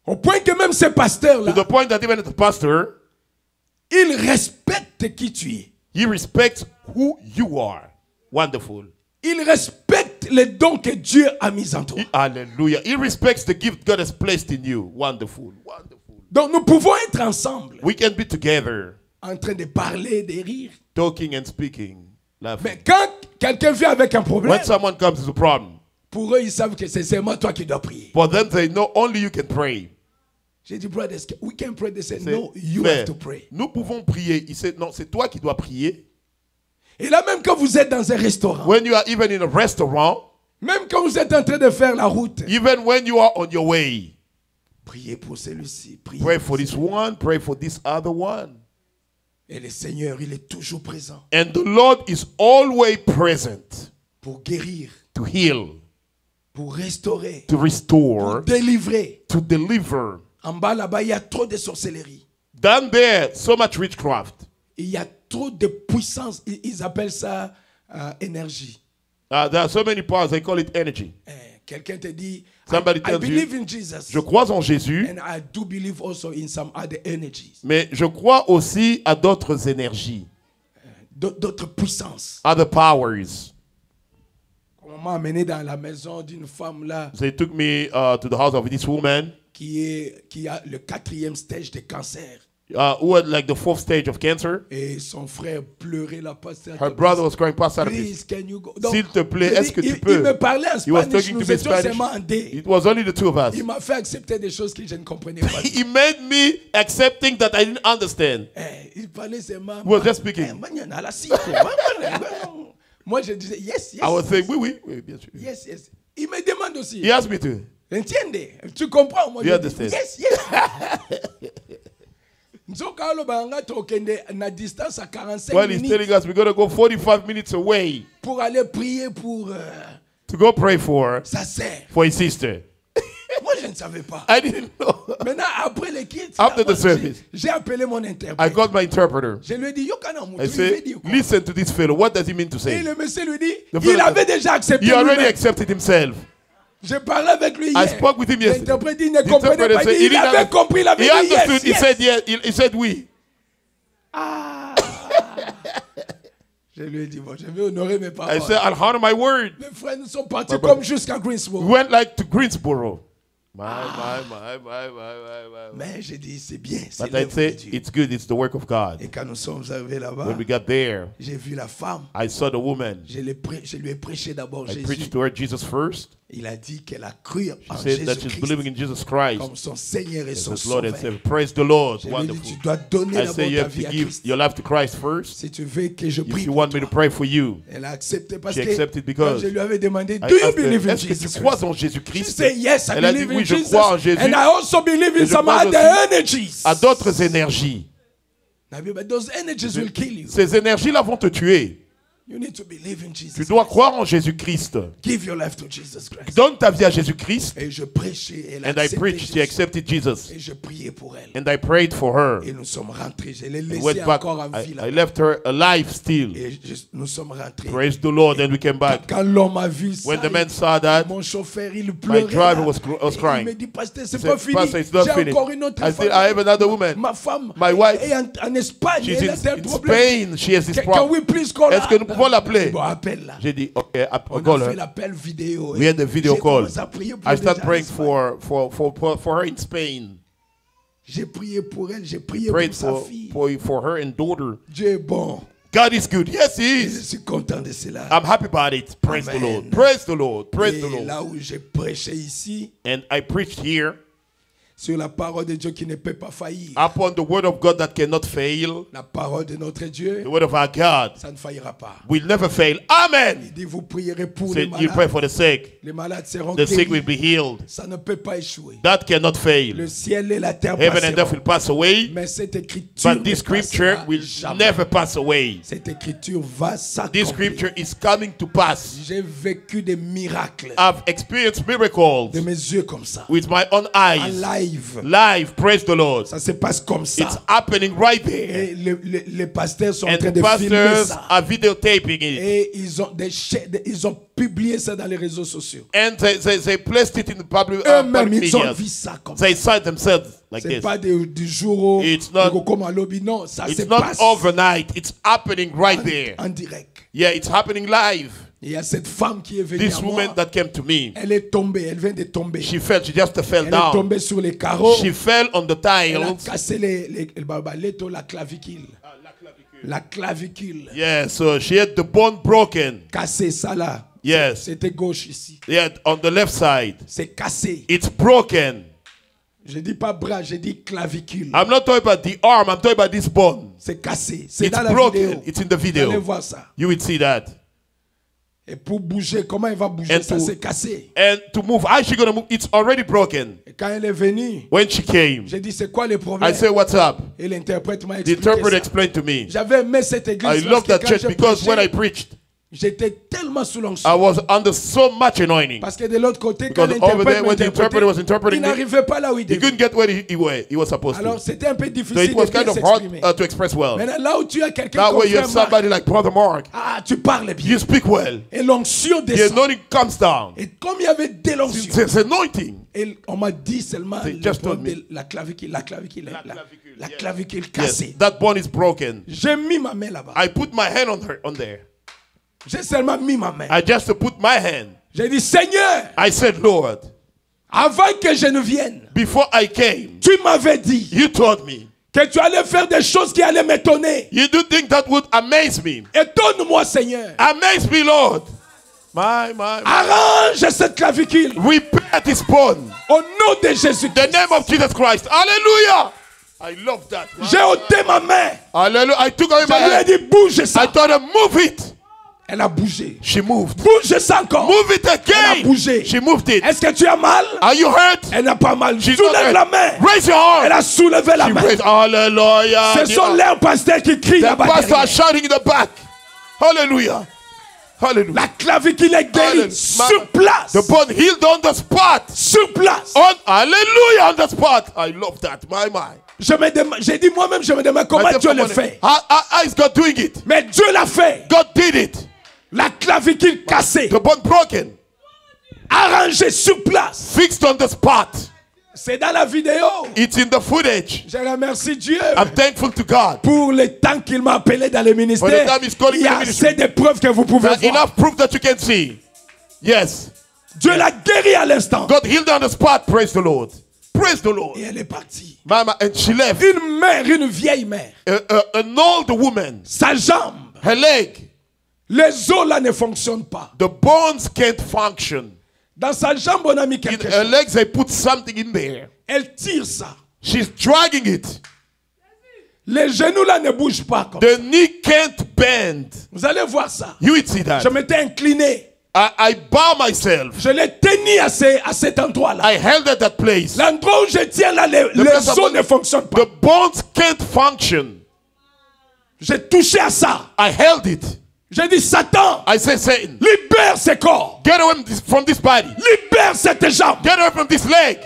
Au point que même ces pasteurs-là, To the point that even the pastor, ils respectent qui tu es. he respects who you are. Wonderful. Ils respectent les dons que Dieu a mis en toi. Hallelujah. He respects the gift God has placed in you. Wonderful, wonderful. Donc nous pouvons être ensemble, We can be together, en train de parler, de rire. talking and speaking, laughing. Mais quand quelqu'un vient avec un problème, When someone comes with a problem, pour eux, ils savent que c'est seulement toi qui dois prier. for them they know only you can pray. J'ai dit, brothers, we can pray. They said, C'est, no, you frère, have to pray. nous pouvons prier. Il sait, non, c'est toi qui dois prier. Et là, même quand vous êtes dans un restaurant, When you are even in a restaurant, même quand vous êtes en train de faire la route, even when you are on your way, priez pour celui-ci, priez pray pour for this one, pray for this other one. Et le Seigneur, il est toujours présent And the Lord is always present pour guérir, to heal, pour restaurer, to pour restore, délivrer. to deliver. En bas là-bas, il y a trop de sorcellerie. Down there, so much witchcraft. Il y a trop de puissance. Ils appellent ça énergie. There are so many powers, they call it energy. Quelqu'un te dit, Somebody I tells believe you, in Jesus. je crois en Jésus, And I do believe also in some other energies. mais je crois aussi à d'autres énergies, D'autres puissances. other powers. On m'a amené dans la maison d'une femme là They took me to the house of this woman qui a le 4e stage de cancer. who had like the 4th stage of cancer. Et son frère pleurait là, pasteur. Her brother was crying, Pastor, Please, can you go? Donc, s'il te plaît, je est-ce que dis, tu peux? Il me parlait en He was Spanish, talking to nous me étions Spanish. seulement en deux. It was only the two of us. Il m'a fait accepter des choses que je ne comprenais pas. He made me accepting that I didn't understand. Il parlait seulement. He was just speaking. Moi, je disais, yes, yes. I was saying, oui, bien sûr. Yes, yes. Il me demande aussi. He asked me to. Entiende? Tu comprends? Moi, You je understand? dis, yes, yes. Nzoka aloba nga tokende na distance à 45 While he's minutes telling us we're going to go 45 minutes away pour aller prier pour to go pray for sa sœur. his sister. Moi, je ne savais pas. I didn't know. Maintenant, après le kit, After the service, j'ai appelé mon I interprète. got my interpreter. Je lui ai dit, Yokana Moutou, I il veut said, dire quoi? listen to this fellow. What does he mean to Et say? le monsieur lui dit, The il fellow avait said, déjà accepté He already lui-même. accepted himself. J'ai parlé avec lui I hier. spoke with him yesterday. L'interprète, il ne The comprenait interpreter pas. said, Il avait didn't compris, il avait He dit yes, understood. He yes. said, yeah. He said, oui. Ah. Je lui ai dit, bon, je vais honorer mes I paroles. said, I'll honor my word. Mes frères, nous sommes partis My brother. comme jusqu'à Greensboro. We went like to Greensboro. My. Mais j'ai dit, c'est bien, c'est But I l'œuvre de said, Dieu. it's good. It's the work of God. Et quand nous sommes arrivés là-bas, When we got there, j'ai vu la femme. I saw the woman. Je lui ai prêché d'abord I Jésus. preached to her Jesus first. Il a dit qu'elle a cru en She said that she's Jésus-Christ believing in Jesus Christ comme son Seigneur et as son his Lord and Sauveur. Savior. Praise the Lord. Je lui ai dit, Wonderful. tu dois donner I d'abord say you ta have vie to à give Christ. your life to Christ first. Si tu veux que je If prie you pour want me to toi. pray for you, Elle a accepté parce She que accepted quand because je lui avais demandé, I do you asked her, believe in est-ce que tu Jesus crois Christ? en She Jésus-Christ? said, yes, I Elle a dit, believe in oui, je Jesus. crois en Jésus. And I also believe in Et je some crois other aussi energies. à d'autres énergies. But those energies will kill you. Ces énergies-là vont te tuer. You need to believe in Tu Jesus. dois croire en Jésus-Christ. Give your life to Jesus Christ. Donne ta vie à Jésus-Christ. Et je prêchais, elle a And I accepté preached. She Jésus. accepted Jesus. Et je priais pour elle. And I prayed for her. Et nous sommes rentrés. Je l'ai I laissée went back. encore en vie là. I left her alive still. Et nous sommes rentrés. Praise the Lord. And we came back. Quand l'homme a vu ça, When the man saw that, mon chauffeur, il pleurait. driver là. was Et crying. il me dit, pasteur, c'est He pas said, fini. Pastor, it's not J'ai finished. encore une autre I said, femme. I have another woman. Ma femme My wife. est en Espagne. She's Elle a tel in problème. Spain. She has this Can problem. we please call Est-ce que nous pouvons l'appeler? Bon, appelle-la. J'ai dit, OK, On call a fait her. l'appel vidéo. We had a video J'ai call. commencé à prier pour I elle started déjà en praying Espagne. for her in Spain. J'ai prié pour elle, j'ai prié Prayed pour sa for, fille. for her and daughter. Dieu est bon. God is good. Yes, He Et je is. suis content de cela. I'm happy about it. Praise the Amen. Lord. Praise the Lord. Praise the Et Lord. là où j'ai prêché ici, And I preached here sur la parole de Dieu qui ne peut pas faillir. upon the word of God that cannot fail. La parole de notre Dieu, The word of our God ça ne faillira pas. will never fail. Amen. Il dit, vous prierez pour les Say, you pray malades. for the sick. Les malades seront The sick will guéris. be healed. Ça ne peut pas échouer. That cannot Le fail. ciel et la terre Heaven and earth passeront. will pass away, Mais cette écriture but this ne passera scripture will jamais. never pass away. Cette écriture va This s'accomplir. scripture is coming to pass. J'ai vécu des miracles I've experienced miracles de mes yeux comme ça. with my own En eyes, live. Live, praise the Lord. Ça se passe comme ça. It's happening right there. Et les pasteurs sont en And train the de filmer pastors ça. are videotaping it. Et ils ont publié ça dans les réseaux sociaux. And they placed it in the public Eux-mêmes, ils ont media. vu ça comme ça. They saw it themselves like C'est this. pas du jour It's not- au comme à lobby. Non, ça se It's not passe overnight. It's happening right there. en direct. Yeah, it's happening live. Il y a cette femme qui est venue This à moi. woman that came to me, Elle est tombée, elle vient de tomber. she just fell Elle est down. tombée sur les carreaux. She fell on the Elle a tiles. cassé la clavicule. La clavicule. Yeah, so she had the bone broken. Cassé ça là. Yes. C'était gauche ici. Yeah, on the left side. C'est cassé. It's broken. Je dis pas bras, je dis clavicule. I'm not talking about the arm, I'm talking about this bone. C'est cassé. C'est It's dans la broken. vidéo. It's in the Vous allez video. voir ça. You will see that. Et pour bouger, comment elle va bouger And ça? to- C'est cassé. And to move, how is she going to move? It's already broken. Et quand elle est venue, When she came, j'ai dit c'est quoi le problème? I said, what's up? Et l'interprète m'a The expliqué interpreter ça. explained to me. J'avais aimé cette église I parce love que that quand church je because when I prêchais, preached, j'étais tellement sous I l'onction. was under so much anointing. Parce que de l'autre côté, quand Because over there, when the interpreter was l'interprète interpreting il me, n'arrivait pas là où il he devait. couldn't get where he was supposed Alors to. c'était un peu So difficile it was de bien kind of hard s'exprimer. to express well. Maintenant, là où tu as quelqu'un That comme way you have Frère Marc, somebody like Brother Mark. ah, tu parles bien. You speak well. Et l'onction The descend. anointing comes down. Et comme il y avait de l'onction, It's anointing. et on m'a dit seulement They le just point told me. de la clavicule, la clavicule yes. clavicule cassée. Yes, that bone is broken. J'ai mis ma main là-bas. I put my hand on there. J'ai seulement mis ma main. I just put my hand. J'ai dit, Seigneur, I said, Lord, avant que je ne vienne, before I came, tu m'avais dit you told me. que tu allais faire des choses qui allaient m'étonner. You do think that would amaze me. Étonne-moi, Seigneur. Amaze me, Lord. My. Arrange cette clavicule Repair this bone. au nom de Jésus. The name of Jesus Christ. Hallelujah. I love that. J'ai ôté ma main. Hallelujah. I took away Je my lui ai hand. dit, bouge I ça. told her, move it. Elle a bougé. She moved. Bouge ça encore. Move it Elle a again. bougé. She moved it. Est-ce que tu as mal? Are you hurt? Elle n'a pas mal. She's not Soulève hurt. la main. Raise your Elle arm. a soulevé la She main. raised. Hallelujah. Ce sont The leurs pasteurs qui crient là-bas. pastor derrière. are shouting in the back. Hallelujah. Hallelujah. La clavicule est guérie Hallelujah. sur place. The bone healed on the spot. Sur place. Hallelujah, on the spot. I love that. My. J'ai dit moi-même, je me demande comment Dieu le fait. How is God doing it? Mais Dieu l'a fait. God did it. La clavicule cassée. The bone broken. Arrangée sur place. Fixed on the spot. C'est dans la vidéo. It's in the footage. Je remercie Dieu I'm thankful to God. pour le temps qu'il m'a appelé dans le ministère. For the time he's calling Il y me a in the ministry. assez de preuves que vous pouvez There's voir. enough proof that you can see. Yes. Dieu l'a guéri à l'instant. God healed on the spot. Praise the Lord. Praise the Lord. Et elle est partie. Mama, and she left. Une mère, une vieille mère. An old woman. Sa jambe. Her leg. Les os là ne fonctionnent pas. The bones can't function. Dans sa jambe, on a mis In quelque her chose. legs, they put something in there. Elle tire ça. She's dragging it. Les genoux là ne bougent pas. Comme. The knee can't bend. Vous allez voir ça. You will see that. Je m'étais incliné. I bow myself. Je l'ai tenu à cet endroit-là. I held at that place. L'endroit où je tiens là, les place os ne fonctionnent pas. The bones can't function. J'ai touché à ça. I held it. J'ai dit, Satan, I said, Satan, libère ce corps. get away from this body. Libère cette jambe. Get away from this leg.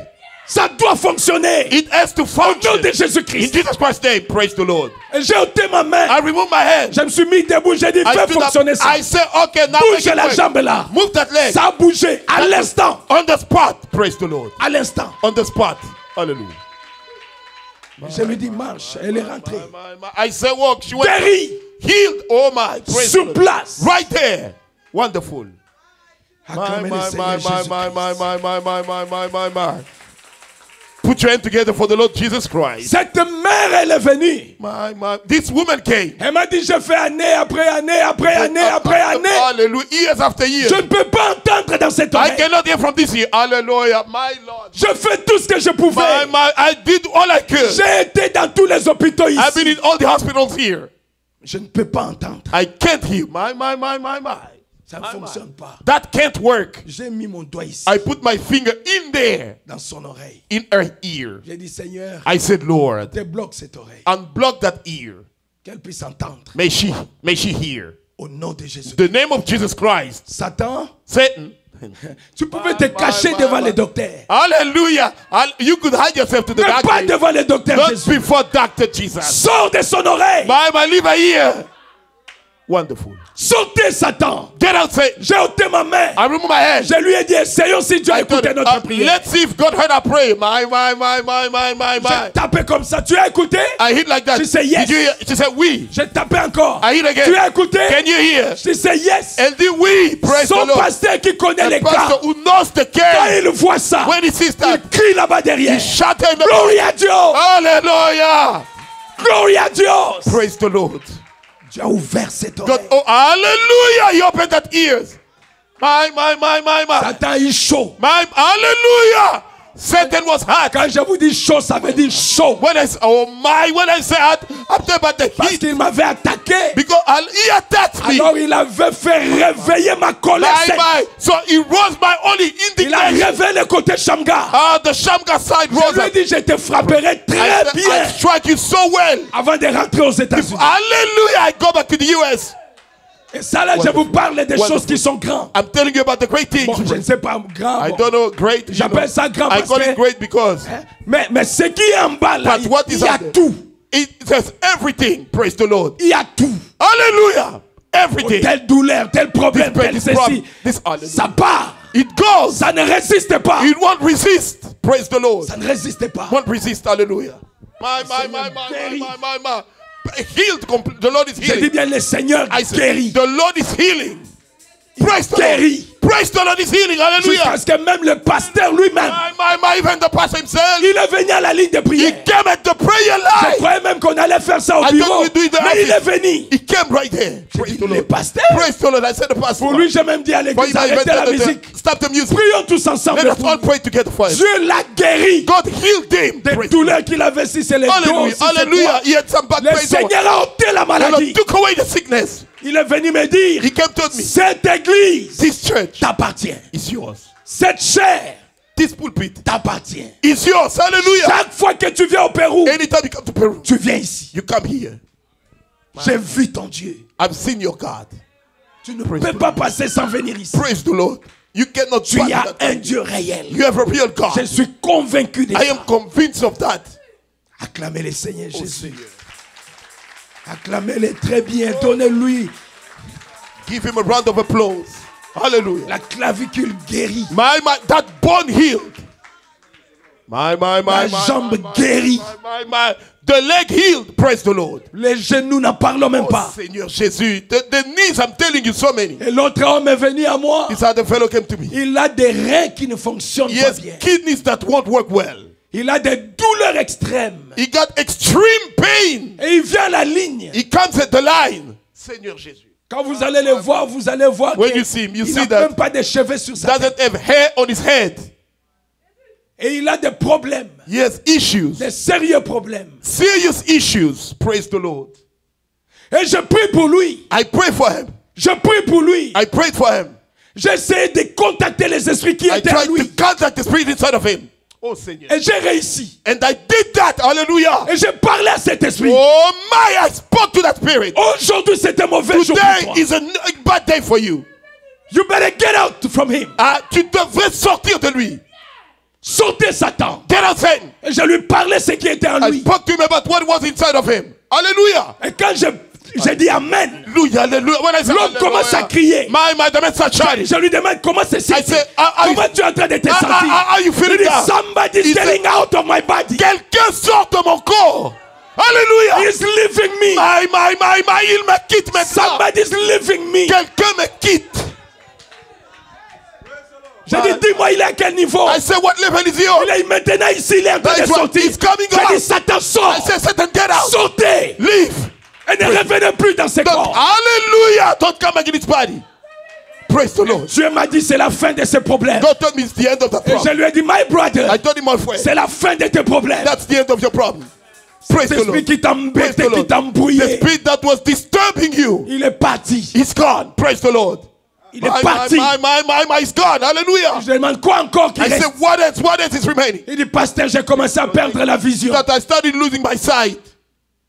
Ça doit fonctionner. It has to Au nom function. de In Jésus-Christ. Jesus Christ's name, praise the Lord. Et j'ai ôté ma main. I removed my hand. Je me suis mis debout. J'ai dit, I fais stood up. fonctionner ça. I said, okay, now Bouge make it la work. jambe là. Move that leg. Ça a bougé à l'instant. On the spot, praise the Lord. À l'instant. On the spot. Hallelujah. Je lui dis, marche. Elle est rentrée. I said, walk. She went Guérie. healed. Oh my, praise the Sur Lord. place. Right there. Wonderful. Acclamez le Seigneur Jésus-Christ. My. Put your hand together for the Lord Jesus Christ. Cette mère, elle est venue. My. This woman came. Elle m'a dit, je fais année après année, après année, après année. Hallelujah. Years after years. Je ne peux pas entendre dans cette I oreille. cannot hear from this year. Hallelujah. My Lord. Je fais tout ce que je pouvais. I did all I could. J'ai été dans tous les hôpitaux I've been ici. in all the hospitals here. Je ne peux pas entendre. I can't hear. My. Ça ne fonctionne pas. That can't work. J'ai mis mon doigt ici, I put my finger in there, dans son oreille. in her ear. J'ai dit, Seigneur, I said, Lord, débloque cette oreille. unblock that ear. Qu'elle puisse entendre. May she hear. Au nom de Jésus. The name of Jesus Christ. Satan, Satan, Tu pouvais te cacher devant les docteurs. Hallelujah. You could hide yourself to the Mais pas doctor. devant les docteurs Not Jésus. before Dr. Jesus. Sors de son oreille. My leave a ear. Wonderful. Sortez Satan. Get out, Satan. J'ai ôté ma main. I remove my hand. Je lui ai dit, essayons si Dieu a I told écouté him, notre prière. let's see if God heard our prayer. My. J'ai tapé comme ça. Tu as écouté? I hit like that. She said yes. Did you hear? She said we. J'ai tapé encore. I hit again. Tu as écouté? Can you hear? Je disais yes. And then we praise Son the Lord. pasteur qui connaît The les cas, pastor who knows the quand case. il voit ça, When he sees that, il crie là-bas he derrière. shouted in the Glory à Dieu. Hallelujah. Glory à Dieu. Praise the Lord. Dieu a ouvert cette God, oreille. oh, hallelujah. He opened that ears. My. Satan est chaud. Hallelujah. Satan was hot. Quand je vous dis chaud, ça veut dire chaud. When I say hot, I'm talking about the Parce heat. qu'il m'avait attaqué. Because he attacked me. Alors il avait fait réveiller ma colère. So he rose my only Il a indignation. réveillé le côté Shamgar. The Shamgar side Je rose lui ai up. dit, je te frapperai très I bien strike you so well. avant de rentrer aux États-Unis. Hallelujah. I go back to the US. Et ça là, je vous parle des choses qui sont grandes. I'm telling you about the great things. Bon, je ne sais pas grand. I Bon. don't know great. you J'appelle know. ça grand I parce call it que... great because Mais ce qui est en bas là, But what is il y a out there? tout. it says everything. Praise the Lord. Il y a tout. Hallelujah. Everything. Telle douleur, tel problème, This pain, tel this ceci. problem, this hallelujah. Ça part. It goes. Ça ne résiste pas. It won't resist. Praise the Lord. Ça ne résiste pas. Won't resist. Hallelujah. My. Healed. The Lord is Je dis healing. bien le Seigneur I said, guérit. the Lord is healing. Praise the Lord. Guérit. Praise the Lord is healing. Hallelujah. Jusqu'à ce que même le pasteur lui-même, Even the pastor himself. il est venu à la ligne de He prière. came at the prayer Je line. croyais même qu'on allait faire ça au I bureau. thought we do it in the Mais il est office. venu. He came right there. Praise the Le Lord. pasteur. Praise the Lord. I said the pastor. Pour lui, j'ai même dit à For l'église, him, I arrêtez la invented musique. stop the music. Prions tous ensemble. Let us pour all lui. pray together for him. Dieu l'a guéri. God healed him. Des Praise douleurs qu'il avait, si c'est les dos, Hallelujah. si c'est Hallelujah. quoi. He had some back Le pain. So Seigneur a ôté la the Lord maladie. took away the sickness. Il est venu me dire, He came to me. cette église This church t'appartient. is yours. Cette chair This pulpit t'appartient. is yours. Hallelujah. Chaque fois que tu viens au Pérou, Anytime you come to Peru, tu viens ici. you come here. J'ai vu ton Dieu. I've seen your God. Tu ne peux pas passer sans venir ici. Praise the Lord. You cannot Tu pass as that. un Dieu réel. You have a real Je God. suis convaincu de I ça. am convinced of that. Acclamez le Seigneur Jésus. Seigneur. Acclamez-le très bien. Donnez-lui Give him a round of applause. Hallelujah. la clavicule guérie. My, that bone healed. My. La jambe guérie. My. The leg healed. Praise the Lord. Les genoux n'en parlons même Oh, pas. Seigneur Jésus. The knees, I'm telling you so many. Et l'autre homme est venu à moi. This other fellow came to me. Il a des reins qui ne fonctionnent He pas has bien. kidneys that won't work well. Il a des douleurs extrêmes. He got extreme pain. Et il vient à la ligne. He comes at the line. Seigneur Jésus. Quand vous allez le voir, vous allez voir When qu'il you see him, you il see n'a that même pas de cheveux sur sa tête. doesn't have hair on his head. Et il a des problèmes. He has issues. Des sérieux problèmes. Serious issues. Praise the Lord. Et je prie pour lui. I pray for him. Je prie pour lui. I prayed for him. J'essaie de contacter les esprits qui I étaient en tried to lui. contact the spirit inside of him. Oh, Seigneur. Et j'ai réussi. And I did that. Hallelujah. Et j'ai parlé à cet esprit. Oh my, I spoke to that spirit. Aujourd'hui, c'est un mauvais jour pour Today toi. is a bad day for you. You better get out from him. Tu devrais sortir de lui. Sortez Satan. Get out, Satan. Et je lui parlais ce qui était en I lui. spoke to him about what was inside of him. Hallelujah. Et quand j'ai dit Amen, Hallelujah. Hallelujah. When I said l'homme commence à crier. my, the man started shouting. Je lui demande comment c'est I said, comment tu es en train de te sentir? Are you Il feeling dit, that? somebody's He said, getting out of my body. quelqu'un sort de mon corps. Hallelujah. He's leaving me. My, il me quitte maintenant. Somebody's leaving me. Quelqu'un me quitte. J'ai dit, dis-moi, il est à quel niveau? I said, what level is he on? Il est maintenant ici, il est en train de That's what sortir. he's coming J'ai dit, out. Satan, sort. I said, Satan, get out. Sortez. Leave. Et ne revenez plus dans ce corps. Hallelujah. Don't come back in his body. Praise the Lord. Dieu m'a dit, c'est la fin de ces problèmes. God told me it's the end of the Et je problem. lui ai dit, my brother, I told him, my friend, c'est la fin de tes problèmes. that's the end of your problem. Praise the Cet Lord. esprit qui Praise t'embêtait, the qui Lord. The t'embrouillait, spirit that was disturbing you, il est parti. he's gone. Praise the Lord. Il est parti. My, he's gone. Hallelujah. Je demande quoi encore qui I reste? said, what else is remaining? Il dit, pasteur, j'ai commencé à perdre la vision. That I started losing my sight.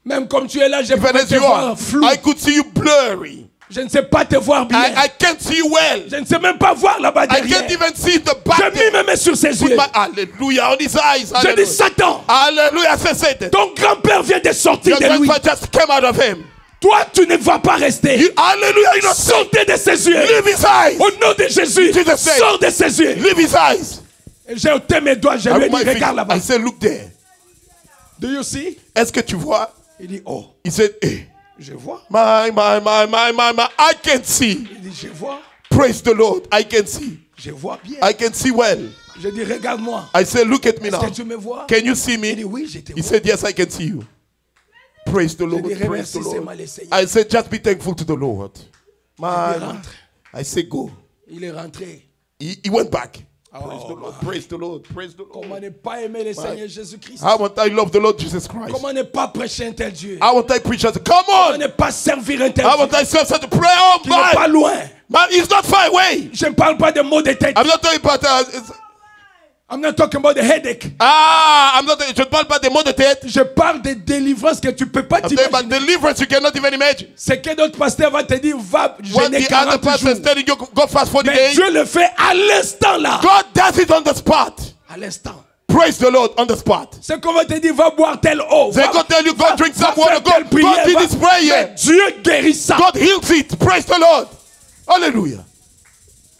Même comme tu es là, j'ai Even pu as te you voir are, flou. I could see you blurry. Je ne sais pas te voir bien. I can't see you well. Je ne sais même pas voir là-bas I derrière. can't even see the back J'ai mis there. mes mains sur ses yeux. Hallelujah, on his eyes. Je dis Hallelujah. Satan, Hallelujah, say Satan. ton grand-père vient de sortir Your de lui. grandfather just came out of him. Toi, tu ne vas pas rester. Hallelujah, you not Sortez de ses yeux. leave his eyes. Au nom de Jésus, Jesus said, sors de ses yeux. Leave his eyes. Et j'ai ôté mes doigts, je I lui ai put dit, my regarde finger. là-bas. I said, look there. Do you see? Est-ce que tu vois? Il dit, oh, He said, hey. je vois. My, I can see. Il dit, je vois. Praise the Lord. I can see. Je vois bien. I can see well. Je dis, regarde-moi. I said, look at me Est-ce now. que tu me vois? Can you see Il dit, me? oui, je te He vois. said, yes, I can see you. Praise the Lord. dis, Praise the remercie Lord. seulement le Seigneur. I said, just be thankful to the Lord. My, rentre. I said, go. Il est rentré. He went back. Oh, Praise the Lord. Praise the Lord. Praise the Lord. Comment ne pas aimer le Seigneur Jésus-Christ? How want I love the Lord Jesus Christ? Comment ne pas prêcher un tel Dieu? How want I preach as come Comment on? ne pas servir un tel How Dieu want I serve such a prayer? Oh qui n'est pas my! loin? Man, he's not far away. Je ne parle pas de mots de tête. I'm not talking about I'm not talking about the headache. je ne parle pas des mots de tête. Je parle de délivrance que tu ne peux pas I'm talking about t'imaginer. deliverance you cannot even imagine. C'est que notre pasteur va te dire, va What jeûner the other 40 person jours. is telling you, go fast 40 Mais days. Dieu le fait à l'instant là. God does it on the spot. À l'instant. Praise the Lord on the spot. C'est qu'on va te dire, va boire telle eau. They go tell you, go drink some water. faire telle Go prière, do va- this prayer. Mais Dieu guérit ça. God heals it. Praise the Lord. Hallelujah.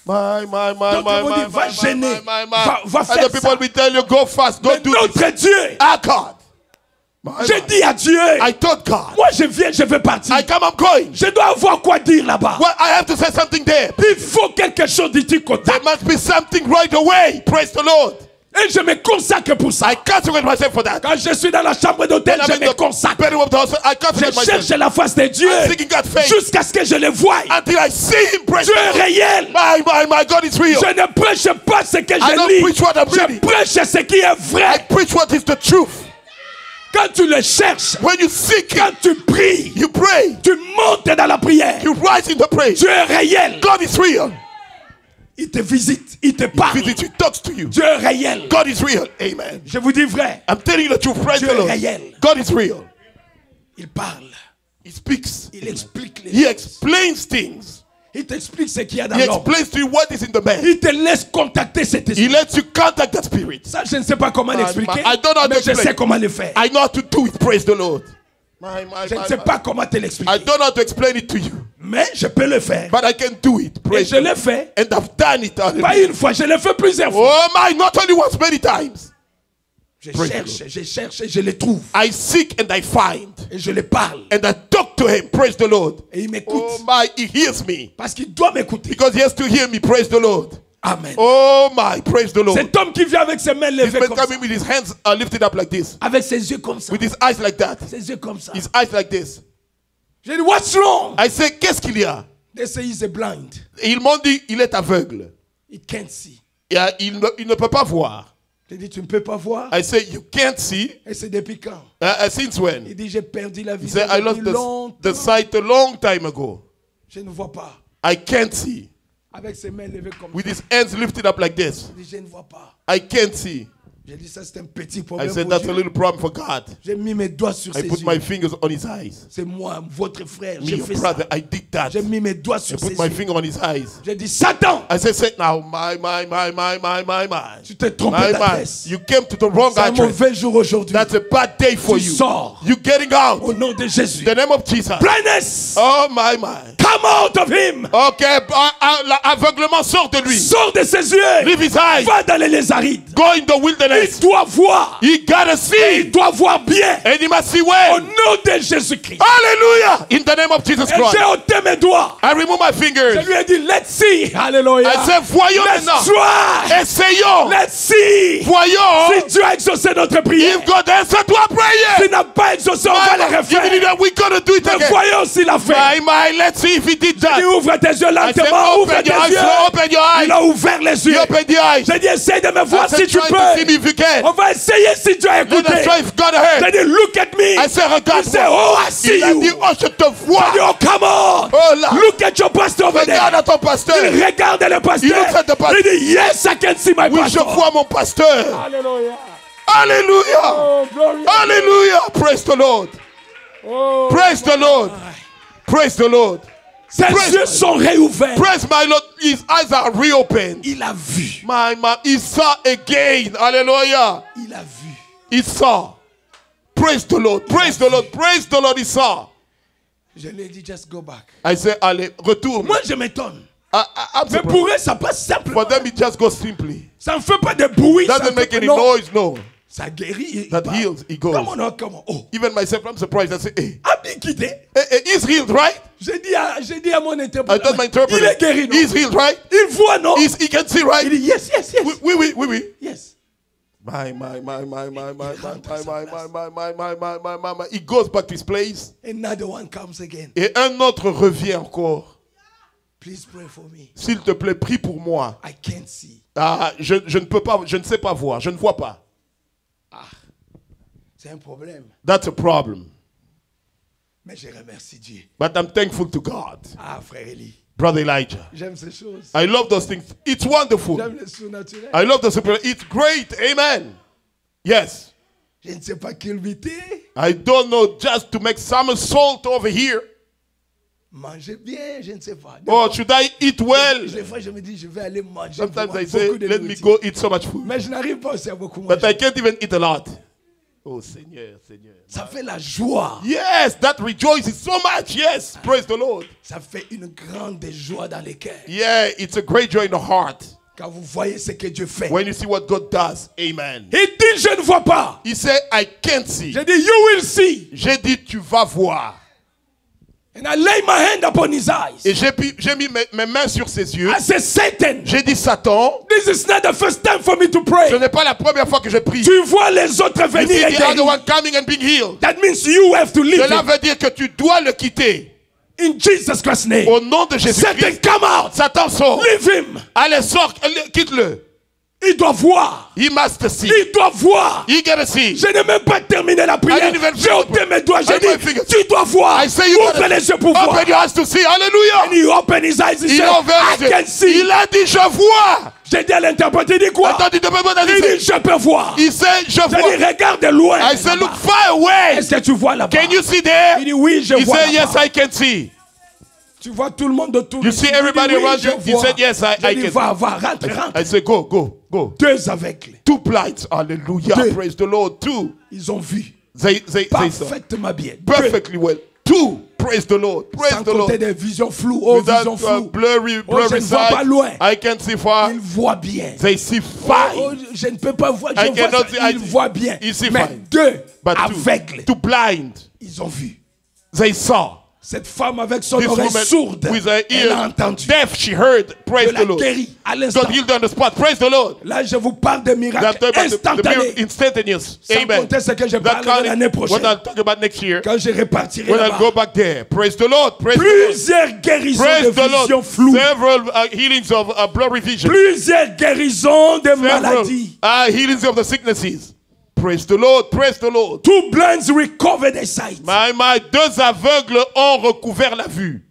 My. Donc, ils vont dire, va jeûner. Va And faire the people ça. will tell you, go fast, go Mais do notre this. Dieu, Ah, God. My. j'ai dit à Dieu, I told God. moi je viens, je vais partir. I come, I'm going. Je dois avoir quoi dire là-bas. Well, I have to say something there. Il faut quelque chose de There contact. must be something right away. Praise the Lord. Et je me consacre pour ça. I consecrate myself for that. Quand je suis dans la chambre d'hôtel, When je I'm in me the consacre. bedroom of the hospital, I Je consecrate myself cherche la face de Dieu I'm seeking God's face. jusqu'à ce que je le voie. until I see Him. Praise Dieu the est Lord. réel. My God is real. Je ne prêche pas ce que I je don't lis. preach what I'm Je reading. prêche ce qui est I vrai. preach what is the truth. Quand tu le cherches, When you seek Him, quand tu pries, you pray. tu montes dans la prière. You rise in the praise. Dieu est réel. God is real. Il te visite, il te He parle. visits you, talks to you. Dieu est réel. God is real. Amen. Je vous dis vrai. I'm telling you the truth. Praise Dieu the est Lord. réel. God is real. Il parle. He speaks. Il explique les He choses. explains things. Il t'explique ce qu'il y a dans He l'homme. explains to you what is in the man. Il te laisse contacter cet He esprit. lets you contact that spirit. Ça, je ne sais pas comment l'expliquer, I don't know how to mais je explain. sais comment le faire. I know how to do it. Praise the Lord. Je ne sais pas comment te I l'expliquer, don't know how to explain it to you, mais je peux le faire. but I can do it. Et Praise je the l'ai Lord. fait, And I've done it. pas Hallelujah. une fois, je l'ai fait plusieurs fois. Oh my, not only once, many times. Je Praise cherche et je le trouve. I seek and I find. Et je le parle. And I talk to him. Praise the Lord. Et il m'écoute. Oh my, he hears me. Parce qu'il doit m'écouter. Because he has to hear me. Praise the Lord. Amen. Oh my, praise the Lord. Cet homme qui vient avec ses mains This levées man comme ça. coming with his hands lifted up like this. Avec ses yeux comme ça. With his eyes like that. Ses yeux comme ça. His eyes like this. J'ai dit, what's wrong? I say, qu'est-ce qu'il y a? They say he's a blind. Et ils m'ont dit, il est aveugle. He can't see. Et, il ne peut pas voir. J'ai dit, tu ne peux pas voir? I say, you can't see? Et c'est depuis quand? Since when? Il dit, j'ai perdu la He vision said, I depuis lost longtemps. the sight a long time ago. Je ne vois pas. I can't see. Avec ses mains levées comme With ça. his hands lifted up like this. J'ai dit, je ne vois pas. I can't see. J'ai dit, ça c'est un petit I problème said, pour that's a Dieu. little problem for God. J'ai mis mes doigts sur I ses put yeux. my fingers on his eyes. C'est moi, votre frère. Me, J'ai your fait ça. brother, I did that. J'ai mis mes doigts I sur put ses my yeux. finger on his eyes. J'ai dit, Satan, I said, now, my. tu t'es trompé My, d'adresse. you came to the wrong C'est un address. mauvais jour aujourd'hui. That's a bad day for Tu you. sors. You getting out. Au nom de Jésus. In the name of Jesus. Blindness, Oh my. come out of him. Okay, l'aveuglement sort de lui. Sors de ses yeux. Leave his eyes. Va dans les lézarides. Go in the Il wilderness. doit voir. He gotta Il see. doit voir bien. And he must see Au well. nom de Jésus-Christ. Hallelujah. In the name of Jesus Et Christ. j'ai ôté mes doigts. I remove my Je fingers. lui ai dit, let's see. Alléluia. I said, voyons Let's maintenant. try. Essayons. Let's see. Voyons. Si Dieu a exaucé notre prière. If God answered to our prayer. S'il n'a pas exaucé, on va le refaire. We're gonna do it Mais again. voyons s'il a fait. My, let's see if he did Il that. ouvre tes yeux I said, lentement. Ouvre open tes your eyes. yeux. Open your Il eyes. a ouvert les You yeux. open the eyes. J'ai dit, essaye de me voir I si said, tu try to see me peux. if you can. On va essayer si Dieu a Let us écouté. try if God heard. J'ai dit, look at me. I said, regarde. Il dit, oh, I see Il a you. dit, oh, je te vois. J'ai dit, oh, come on. Oh là. Look at your pastor over there. Regarde à ton pasteur. Il regarde le pasteur. Il look at the pastor. Il dit, yes, I can see my Oui, je pastor. vois mon pasteur. Alléluia. Hallelujah. Oh, glory. Hallelujah. Praise the Lord. Oh, Praise the Lord. Praise the Lord. Ses yeux sont réouverts. Praise my Lord. His eyes are reopened. Il a vu. He saw again. Hallelujah. Il a vu. He saw. Praise the Lord. Praise the Lord. Praise the Lord. He saw. Je lui ai dit, just go back. I said, allez, retourne. Moi, je m'étonne. I'm Mais pour eux, ça passe simplement. For them, it just goes simply. Ça ne fait pas de bruit. Doesn't make any noise, no. Ça guérit. That heals, it goes. Comment, comment? Oh. Even myself, I'm surprised. I say, hey. He's healed, right? J'ai dit à mon interprète. I told my interpreter. Il est guéri, non? He's healed, right? Il voit, non? He can see, right? Il dit, yes, yes, yes. Oui. Yes. My. He goes back to his place. Another one comes again. Et un autre revient encore. Please pray for me. S'il te plaît, prie pour moi. I can't see. Je ne peux pas, je ne sais pas voir, je ne vois pas. C'est un problème. That's a problem. Mais je remercie Dieu. But I'm thankful to God. Frère Eli. Brother Elijah. J'aime ces choses. I love those things. It's wonderful. J'aime le surnaturel. I love the supernatural. It's great. Amen. Yes. Je ne sais pas culbuter. I don't know, just to make somersault over here. Manger bien, je ne sais pas. Or should I eat well? Des fois, je me dis, je vais aller manger. Sometimes I say, let me go eat so much food. Mais je n'arrive pas aussi à beaucoup manger. But I can't even eat a lot. Oh, Seigneur. Ça fait la joie. Yes, that rejoices so much. Yes, praise the Lord. Ça fait une grande joie dans les cœurs. Yeah, it's a great joy in the heart. Quand vous voyez ce que Dieu fait. When you see what God does. Amen. Il dit, je ne vois pas. He said, I can't see. J'ai dit, you will see. J'ai dit, tu vas voir. And I lay my hand upon his eyes. Et j'ai mis mes mains sur ses yeux. I said, Satan. J'ai dit, Satan. This is not the first time for me to pray. Ce n'est pas la première fois que je prie. Tu vois les autres venir et the other one coming and being healed. That means you have to leave. Cela veut dire que tu dois le quitter. In Jesus Christ's name. Au nom de Jésus-Christ. Satan, come out. Satan sort. Leave him. Allez, sors, quitte-le. Il doit voir. He must see. Il doit voir. He gotta see. Je n'ai même pas terminé la prière. J'ai ôté mes doigts. J'ai dit, tu dois voir. Ouvre les yeux pour voir. Open your eyes to see. Hallelujah. And he opened his eyes. He said, I can see. Il a dit, je vois. J'ai dit à l'interprète, il dit quoi? Il dit, je peux voir. Il sait, je vois. J'ai dit, regarde de loin. I said, look far away. Est-ce que tu vois là-bas? Can you see there? Il dit, oui, je vois là-bas. He said, yes, I can see. Tu vois tout le monde autour. You see everybody around you? He said, yes, I can. Va, rentre. I said, go. Deux aveugles. Two blind. Hallelujah. Deux. Praise the Lord. Two. Ils ont vu. They parfaitement bien. Perfectly well. Two. Praise the Lord. Praise the Lord. Sans compter des visions floues. Visions floues. Blurry je ne vois pas loin. I can see far. Ils voient bien. They see fine. Je ne peux pas voir. Ils voient bien. Mais fine. Deux aveugles. Two blind. Ils ont vu. They saw. Cette femme avec son oreille sourde, elle a entendu. Deaf, she heard. Praise the Lord. Guérie à l'instant. God healed on the spot. Praise the Lord. Là, je vous parle de miracles instantanés. Instantaneous. Sans compter ce que je parlerai l'année prochaine. What I'll talk about next year. Quand je repartirai When là-bas. I'll go back there. Praise the Lord. Praise Plusieurs guérisons de visions floues. Several healings of blurry vision. Plusieurs guérisons de maladies. Healings of the sicknesses. Praise the Lord, praise the Lord. Two blinds recover their sight. Deux aveugles ont recouvert la vue.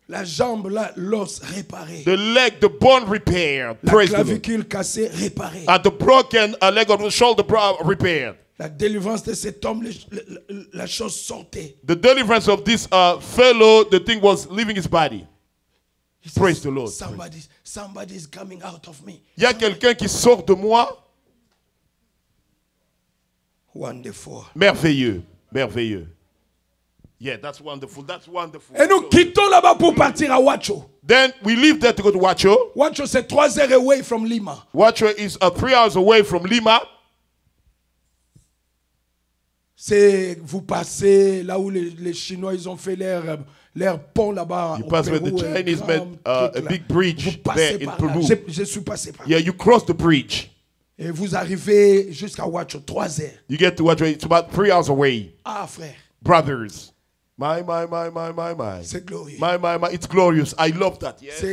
La jambe, l'os réparé. The leg, the bone repaired. La clavicule cassée réparée. The broken leg of the shoulder repaired. La délivrance de cet homme, la chose sortait. The deliverance of this fellow, the thing was leaving his body. Praise the Lord. Somebody is coming out of me. Il y a quelqu'un qui sort de moi. Wonderful. Merveilleux. Yeah, that's wonderful. Et nous quittons là-bas pour partir à Huacho. Then we leave there to go to Huacho. Huacho, c'est 3 heures away from Lima. Huacho is 3 hours away from Lima. C'est vous passez là où les Chinois ils ont fait leur pont là-bas. You pass where the Chinese made a big bridge there in Peru. Je suis passé par là. Yeah, you cross the bridge. Et vous arrivez jusqu'à Huacho, 3 heures. You get to Huacho, it's about 3 hours away. Frère. Brothers. My. C'est glorieux. My. It's glorious. I love that. Yes.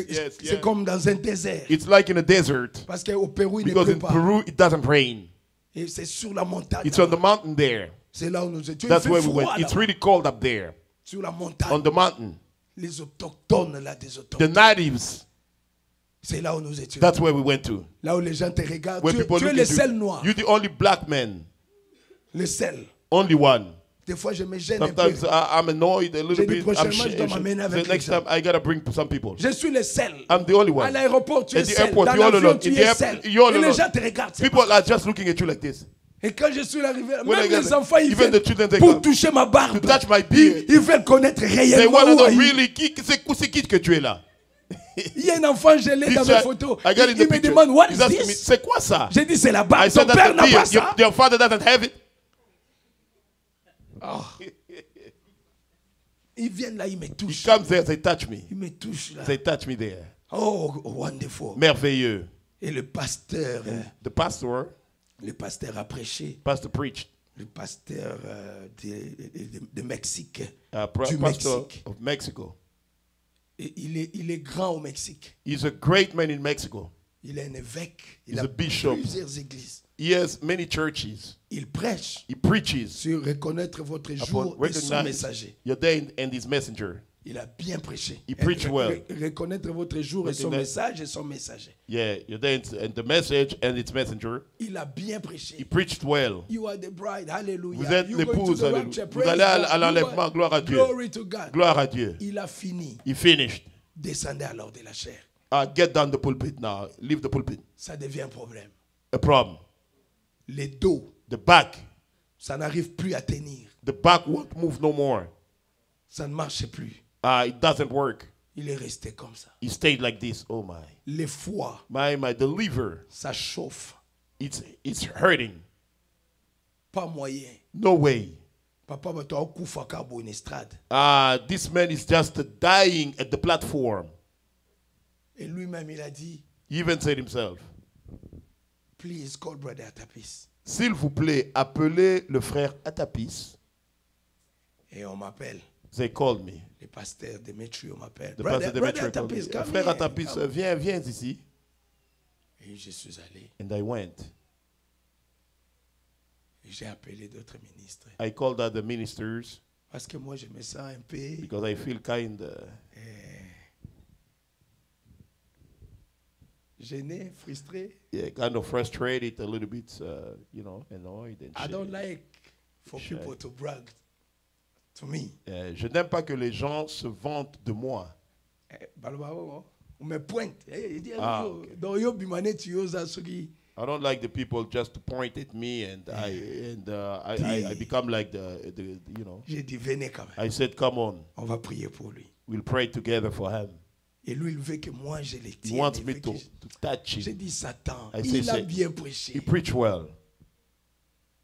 C'est comme dans un désert. It's like in a desert. Parce qu'au Pérou, il ne pleut pas. Because in Peru, it doesn't rain. Et c'est sur la montagne. It's on the mountain there. C'est là où nous étions. That's where we went. It's really cold up there. Sur la montagne. On the mountain. Les autochtones là, des autochtones. The natives. C'est là où nous étions. That's where we went to. Là où les gens te regardent. Tu es le seul noir. You're the only black man. Le seul. Only one. Des fois, je me gêne un peu. Sometimes I'm annoyed a little J'ai dit, bit. I'm prochainement, je dois m'amener avec the next les gens. time I gotta bring some people. Je suis le seul. I'm the only one. À l'aéroport, tu At es the seul. airport, Dans you're all l'avion, alone. tu In the es airport, seul. you're all Et les alone. gens te regardent. c'est People pas are just looking at you like this. Et quand je suis arrivé, When I même get les there, enfants, ils even viennent the children, they pour come toucher ma barbe. to touch my beard. Ils veulent connaître They réellement want to où know il really c'est qui que tu es là. y a un enfant gelé dans This, mes photos. I got in Il the me picture. demande, what He's is asking me, this? c'est quoi ça? J'ai dit, c'est la I barbe. Ton said père that's n'a the pas beard. ça. Your father doesn't have it. Oh. Ils viennent là, ils me He touchent. comes there, they touch me. Ils me touchent là. They touch me there. Oh, wonderful. Merveilleux. Et le pasteur The pastor a prêché. preached. Le pasteur de Mexique. Du Pastor Mexique. of Mexico. Et il est grand au Mexique. He's a great man in Mexico. Il est un évêque. Il He's a a bishop. plusieurs églises. He has many churches. Il prêche He preaches sur reconnaître votre jour upon et son recognize messager. your day and his messenger. Il a bien prêché. He preached well. Reconnaître votre jour et son Recognize- message et son messager. Yeah, your day and the message and its messenger. Il a bien He prêché. preached well. You are the bride. Hallelujah. Vous êtes You go to l'épouse, the alléluia. rapture. Vous Praise allez à God. l'enlèvement, You gloire à Dieu. Glory to God. Gloire à Dieu. Il a fini. He finished. Descendez alors de la chair. Get down the pulpit now. Leave the pulpit. Ça devient un problème. A problem. Les dos, The back. ça n'arrive plus à tenir. The back won't move no more. Ça ne marche plus. It doesn't work. Il est resté comme ça. He stayed like this. Oh my. Les foies, The liver. ça chauffe. It's hurting. Pas moyen. No way. Papa, tu as kufa kabo une estrade. This man is just dying at the platform. Et lui-même, il a dit, He even said himself, please call brother Atapis. s'il vous plaît, appelez le frère Atapis. Et on m'appelle. They called me. Le pasteur Demetrio m'appelle. The Brother pastor Demetri called me. Atapis, come Frère here, Atapis, come. viens ici. Et je suis allé. And I went. Et j'ai appelé d'autres ministres. I called out the ministers Parce que moi, je me sens un peu because I feel kind gêné, frustré. kind of frustrated, a little bit, annoyed and I shit. don't like for Shy. people to brag to me. Je n'aime pas que les gens se vantent de moi. On me pointe. Il dit, Okay. dans yo bimane tu yo za soki. I don't like the people just to point at me and I become like the. J'ai dit, venez quand même. I said, come on, On va prier pour lui. we'll pray together for him. Et lui, il veut que moi, je les He tienne. wants Il me veut to que touch J'ai him. dit, Satan, I say, il a say, bien He prêché. preached well.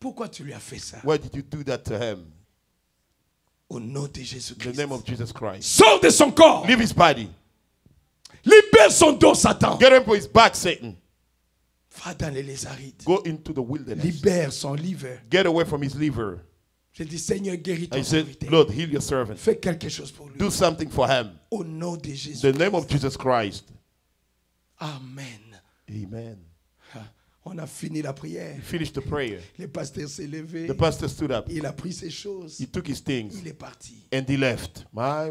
Pourquoi tu lui as fait ça? Why did you do that to him? Au nom de In Jésus-Christ. the name of Jesus Christ. Sors de son corps. Leave his body. Libère son dos, Satan. Get him for his back, Satan. Va dans les lézarides. Go into the wilderness. Libère son liver. Get away from his liver. J'ai dit, Seigneur, guéris ton I said, serviteur. Lord, heal your servant. Fais quelque chose pour lui. Do something for him. Au nom de In Jésus. the name of Jesus Christ. Amen. Amen. On a fini la prière. He finished the prayer. Le pasteur s'est levé. The pastor stood up. Il a pris ses choses. He took his things Il est parti. and he left. My.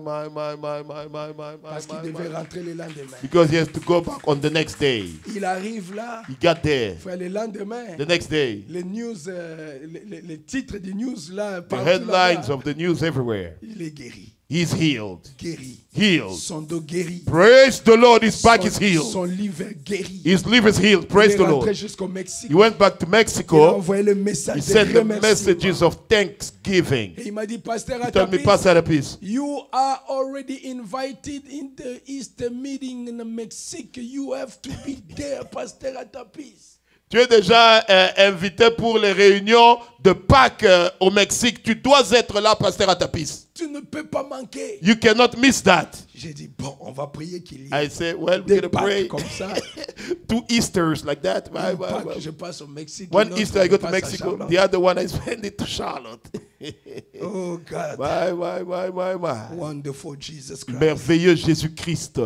Parce qu'il devait rentrer le lendemain. Because he has to go back on the next day. Il arrive là. He got there. Frère, le lendemain. The next day. Les news, les titres des news là. The partout headlines là-bas. of the news everywhere. Il est guéri. He's healed. Guéri. Healed. Son dos guéri. Praise the Lord. His back is healed. Son liver guéri. His liver is healed. Il Praise est the rentré Lord. jusqu'au Mexique. He went back to Il a Mexico. envoyé le message He de sent the remerciement. messages of thanksgiving. Et il m'a dit, Pasteur He told me, Atapis, Pastor Atapis, you are already invited in the Easter meeting in Mexico. You have to be there, Pasteur Atapis. tu es déjà invité pour les réunions de Pâques au Mexique. Tu dois être là, Pasteur Atapis. Tu ne peux pas manquer. You cannot miss that. J'ai dit, bon, on va prier qu'il y I ait say, well, we're des going to pray Pâques comme ça. 2 Easters like that. Une Pâques, je passe au Mexique. One une autre, Easter I je go to passe à Mexico. Charlotte. The other one I spend it to Charlotte. Oh God. My. Wonderful Jesus Christ. Merveilleux Jésus-Christ.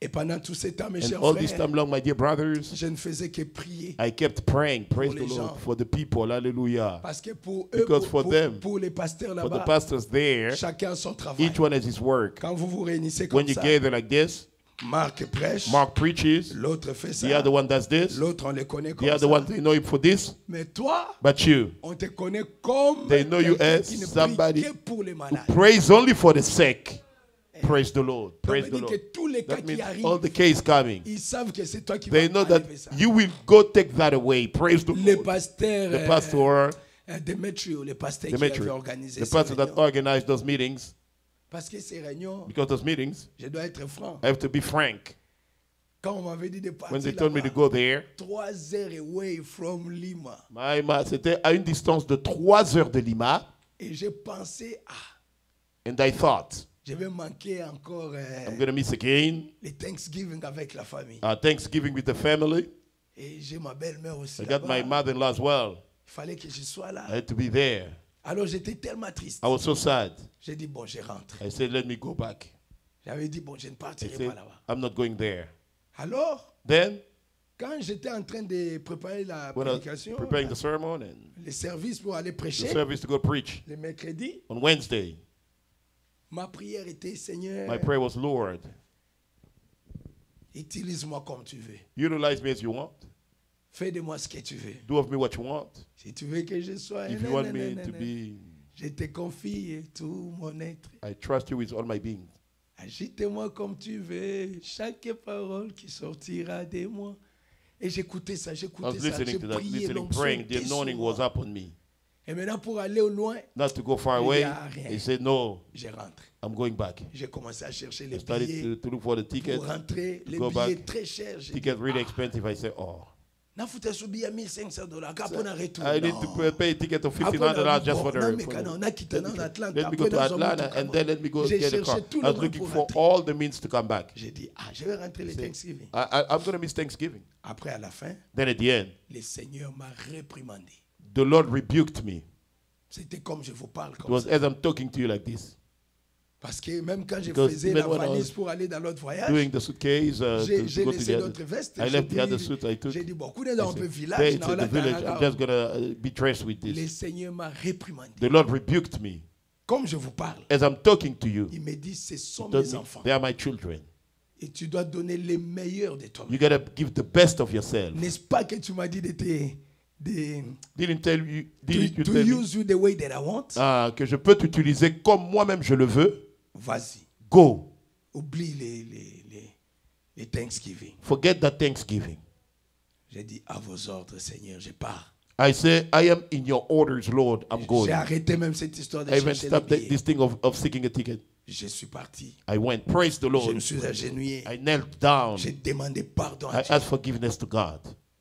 Et pendant tout ce temps, mes And chers all this frères, time long, my dear brothers, je ne faisais que prier. I kept praying, praise Pour the les Lord, gens. for the people, hallelujah. Parce que pour eux, Because for them, pour les pasteurs For the là-bas, pastors there, chacun a son travail. each one has his work. Quand vous vous réunissez comme When you ça, gather like this, Marc prêche. Mark preaches. L'autre fait ça. The other one does this. L'autre, on les connaît comme The other ça. one, they know him for this. Mais toi, But you on te connaît comme They know you quelqu'un as qui ne prie somebody que pour les who malades. prays only for the sick. Praise the Lord. Ça Praise veut the dire que Lord. tous les cas That qui means arrivent, all the case coming. ils savent que c'est toi qui They vas know that enlever ça. you will go take that away. Praise the Le Lord. pasteur, The pastor, Demetrio, le pasteur qui Demetri, avait organisé the ces pastor that réunions. organized those meetings, Parce que ces réunions, because those meetings, je dois être franc. I have to be frank. Quand on m'avait dit de When they partir told me to là-bas, go there, 3 heures away from Lima. c'était à une distance de 3 heures de Lima, Et j'ai pensé, and I thought, je vais manquer encore I'm going to miss again les Thanksgiving avec la famille. Thanksgiving with the family. Et j'ai ma belle-mère aussi I got my là-bas. mother-in-law as well. Il fallait que je sois là. I had to be there. Alors j'étais tellement triste. I was so sad. J'ai dit, bon, je rentre. I said, let me go back. J'avais dit, bon, je ne I partirai said, pas là-bas. I'm not going there. Alors, Then, quand j'étais en train de préparer la when I was prédication, preparing the sermon and les services pour aller the prêcher, service to go preach le mercredi, on Wednesday, ma prière était, Seigneur, my prayer was, Lord, utilise-moi comme tu veux. utilize me as you want. Fais de moi ce que tu veux. Do of me what you want. Si tu veux que je sois If you want me to be, je te confie tout mon être. I trust you with all my being. Agite-moi comme tu veux. Chaque parole qui sortira de moi. Et j'écoutais ça, I was j'écoutais ça. listening J'ai to that, prié, listening, l'onction praying. The était sur anointing moi. was up on me. Et maintenant, pour aller au loin, Not to go far Il y away. a rien. He said, no, je rentre. I'm going back. J'ai commencé à chercher I les started billets to look for the ticket. pour rentrer. Les go billets back. très chers. J'ai dit, Ticket really expensive. I said, oh, n'a foutu sous billet $1,500. Après, on a retour. I need to pay a ticket of $1,500 just for the. On a quitté en Atlanta. Let me go to Atlanta and then let me go J'ai get a car. cherché tout I le was monde looking pour for rentrer. all the means to come back. J'ai dit, je vais rentrer le Thanksgiving. I'm going to miss Thanksgiving. Après, à la fin, Then at the end, le Seigneur m'a réprimandé. the Lord rebuked me. C'était comme je vous parle It comme was ça. as I'm talking to you like this. Parce que même quand je Because faisais even la when I valise was pour aller dans l'autre voyage, Doing the suitcase j'ai to go to laissé the notre veste. I left the other suit I took. J'ai dit, bon, coup I dans un said, peu village. "Hey, it's non, in là, the village. I'm just going to be dressed with Le this. Seigneur m'a réprimandé. The Lord rebuked me. Comme je vous parle, As I'm talking to you, il me dit, ce sont told mes me, enfants. they are my children. Et tu dois donner les meilleurs de toi-même. You got to give the best of yourself. N'est-ce pas que tu m'as dit de Didn't tell you, didn't you to tell me use you the way that I want? que je peux t'utiliser comme moi-même je le veux? Vas-y. Go. Oublie les Thanksgiving. Forget that Thanksgiving. J'ai dit, à vos ordres, Seigneur, je pars. I say, I am in your orders, Lord. I'm going. J'ai arrêté même cette histoire de I even chercher les stopped billets. this thing of seeking a ticket. Je suis parti. I went. Praise the Je Lord. me suis agenouillé. I knelt down. J'ai demandé pardon à I Dieu. asked forgiveness to God.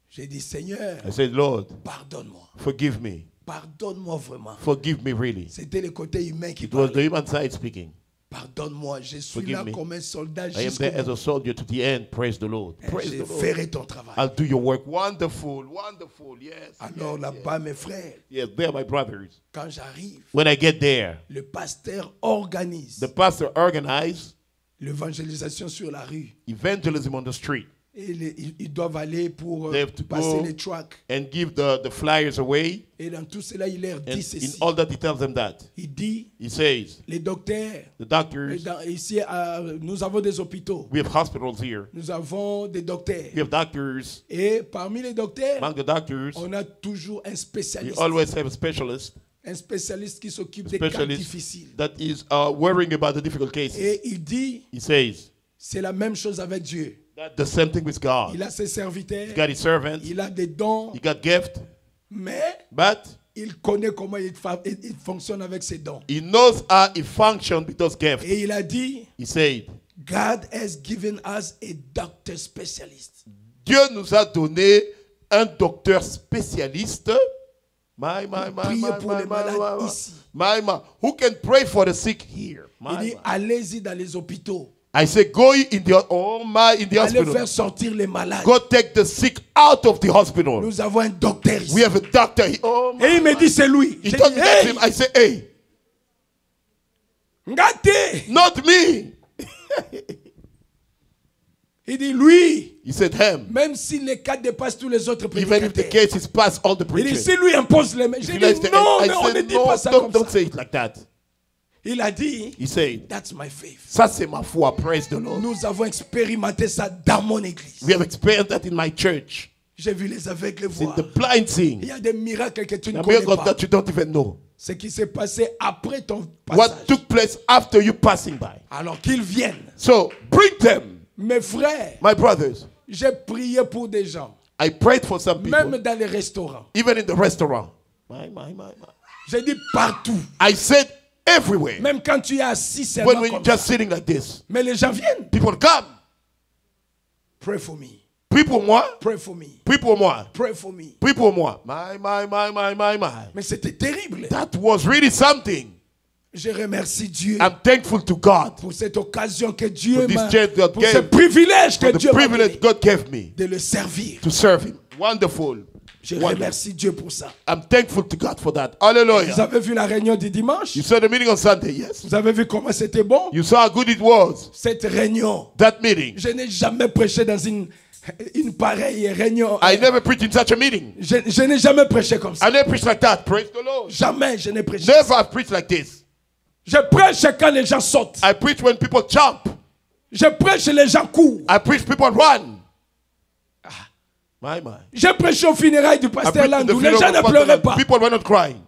J'ai dit, Seigneur, I said, Lord, pardonne-moi. forgive me. Pardonne-moi vraiment. Forgive me really. C'était le côté humain qui It was the parlait. human side speaking. Pardonne-moi, je suis Forgive là me. comme un soldat I am jusqu'au there as bout. a soldier to the end. Praise the Lord. Et Praise je the Lord. ferai ton travail. I'll do your work. Wonderful, wonderful. Yes. Alors yes, là-bas, mes frères, yes, they're my brothers. quand j'arrive, When I get there, le pasteur organise the pastor organized l'évangélisation sur la rue. evangelism on the street Et ils doivent aller pour They have to passer go les trucks. and give the flyers away. Et dans tout cela, il leur And dit in ceci. all that, he tells them that. Il dit, He says, les docteurs, the doctors, ici, nous avons des hôpitaux. we have hospitals here. Nous avons des docteurs. We have doctors. Et parmi les docteurs, Among the doctors, on a toujours un we spécialiste. always have a specialist. Un spécialiste qui s'occupe des cas Specialist difficiles. that is worrying about the difficult cases. Et il dit, He says, c'est la même chose avec Dieu. that the same thing with God. Il a ses serviteurs, He's got his servants. il a des dons, He got gift. mais But il connaît comment il fonctionne avec ses dons. he knows how he functions with those gifts. Et il a dit, He said, God has given us a doctor specialist. Dieu nous a donné un docteur spécialiste. Priez pour les malades ici. Who can pray for the sick here? Il dit, allez-y dans les hôpitaux. I say, go in the Allez hospital. faire sortir les malades. Go take the sick out of the hospital. Nous avons un docteur ici. We have a doctor here. Oh, Et il me dit, c'est lui. he J'ai told dit, me that's hey, him. I say, hey, Ngate. not me. Il dit, lui, He said, him. même si les cas dépassent tous les autres Even if the prédicateurs. case is past all the Il dit, preachers. si lui impose les mains. J'ai dit, non, mais on ne dit pas ça comme don't ça. say it like that. Il a dit, He said, that's my faith. ça c'est ma foi, praise the Lord. Nous avons expérimenté ça dans mon église. We have experienced that in my church. J'ai vu les aveugles Seen voir. the blind Il seeing. y a des miracles que tu ne A connais miracle pas. that you don't even know. Ce qui s'est passé après ton What passage. took place after you passing by. Alors qu'ils viennent. So bring them, Mes frères, my brothers. j'ai prié pour des gens. I prayed for some people, Même dans les restaurants. even in the restaurant. My. J'ai dit partout. I said everywhere. Même quand tu es assis seulement When you're comme just ça. sitting like this, Mais les gens viennent. people come. Pray for me. Prie pour moi. Pray for me. Prie pour moi. Pray for me. Prie pour moi. My. Mais c'était terrible. That was really something. Je remercie Dieu I'm thankful to God pour cette occasion que Dieu for this m'a, chance God pour ce gave, privilège que for the Dieu m'a donné privilege God gave me de le servir. to serve Him. Wonderful. Je Wonderful. remercie Dieu pour ça. I'm thankful to God for that. Vous Hallelujah. avez vu la réunion du dimanche? You saw the meeting on Sunday, yes? Vous avez vu comment c'était bon? You saw how good it was. Cette réunion. That meeting. Je n'ai jamais prêché dans une pareille réunion. I never preached in such a meeting. Je n'ai jamais prêché comme ça. I never preached like that. Praise the Lord. Jamais je n'ai prêché. Never have preached like this. Je prêche quand les gens sautent. I preach when people jump. Je prêche les gens courent. I preach people run. My. J'ai prêché aux funérailles du I pasteur preached in the Landou. Les gens funeral ne of pleuraient Pastor pas. Land. People were not crying.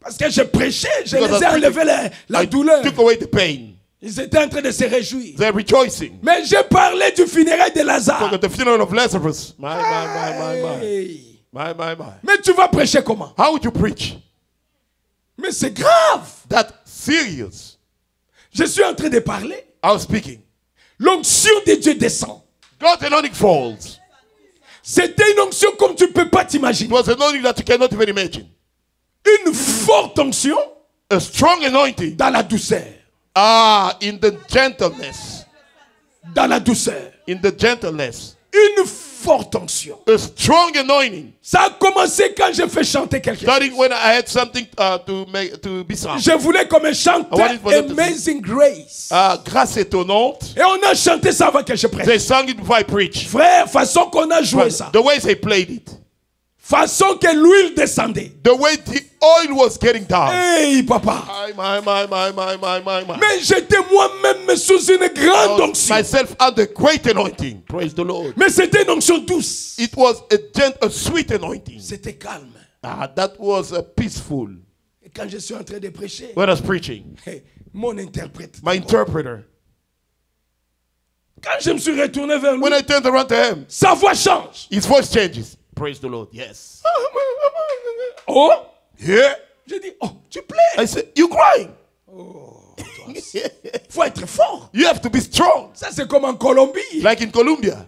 Parce que je prêchais, je Because les ai I was enlevé la I douleur. took away the pain. Ils étaient en train de se réjouir. They're rejoicing. Mais j'ai parlé du funérail de Lazare. Because of the funeral of Lazarus. My. Hey. My. Mais tu vas prêcher comment? How would you preach? Mais c'est grave. That serious. Je suis en train de parler. I was speaking. L'onction de Dieu descend. God's anointing falls. C'était une onction comme tu ne peux pas It t'imaginer. was an anointing that you cannot even imagine. Une forte onction A strong anointing. dans la douceur. In the gentleness. Dans la douceur. In the gentleness. Une forte onction. A strong anointing. Ça a commencé quand j'ai fait chanter quelque chose. Starting when I had something to be sung. Je voulais comme un chanteur I wanted for them to Amazing Grace. Grâce étonnante. Et on a chanté ça avant que je prêche. They sang it before I preached. Frère, façon qu'on a joué ça. The way they played it. Façon que l'huile descendait. The way the oil was getting down. Hey, papa. My. Mais j'étais moi-même sous une grande onction. Myself under great anointing. Praise the Lord. Mais c'était une onction douce. It was a sweet anointing. C'était calme. That was peaceful. Et quand je suis en train de prêcher, When I was preaching, hey, mon interprète, my interpreter, quand je me suis retourné vers lui, when I turned around to him, sa voix change. his voice changes. Praise the Lord. Yes. Oh, Yeah. j'ai dit, oh, tu plais. I said, you crying? Faut être fort. You have to be strong. Ça, c'est comme en Colombie. Like in Colombia.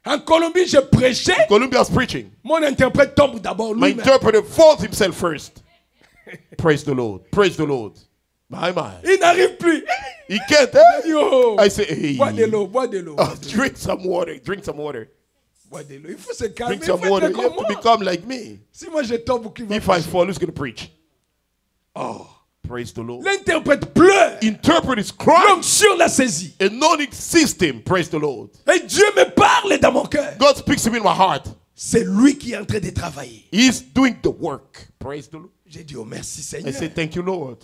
En Colombie, je prêchais. Colombia was preaching. Mon interprète tombe d'abord My lui-même. interpreter falls himself first. Praise the Lord. Praise the Lord. My. Il n'arrive plus. He can't. Yo. I say, hey. Bois de l'eau, bois de l'eau. Oh, drink some water. Drink some water. Bois de l'eau. Il faut se calmer. Drink Il some faut water. être You comme have to moi. become like me. Si moi je tombe, qui va If I prêcher? fall, who's going to preach? Oh, praise the Lord. L'interprète pleure. Interpret is crying. L'onction l'a saisi. Anointing system. Praise the Lord. Et Dieu me parle dans mon cœur. God speaks to me in my heart. C'est lui qui est en train de travailler. He's doing the work. Praise the Lord. J'ai dit, oh merci I Seigneur. say, thank you, Lord.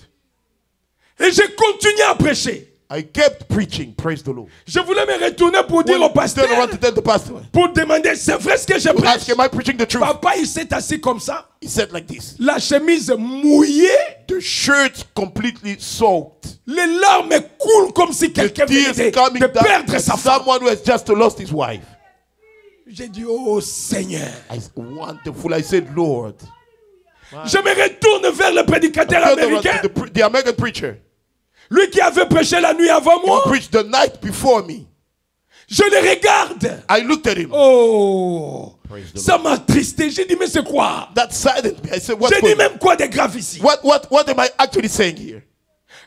Et j'ai continué à prêcher. I kept preaching. Praise the Lord. Je voulais me retourner pour dire When au I pasteur, turned around to tell the pastor, pour demander, c'est vrai ce que je to prêche? ask, am I preaching the truth? Papa, il s'est assis comme ça. He said like this. La chemise mouillée. The shirt completely soaked. Les larmes coulent comme si The quelqu'un venait tears coming de down. perdre Like sa femme. someone who has just lost his wife. J'ai dit, oh Seigneur. Wonderful. I said, Lord. Je me retourne vers le prédicateur Turned around américain. to the American preacher Lui qui avait prêché la nuit avant who moi. preached the night before me. Je le regarde. I looked at him. Oh. Praise the Ça m'a attristé. J'ai dit, mais c'est quoi? That saddened me. I said, what's J'ai dit, going on? même quoi de grave ici? What am I actually saying here?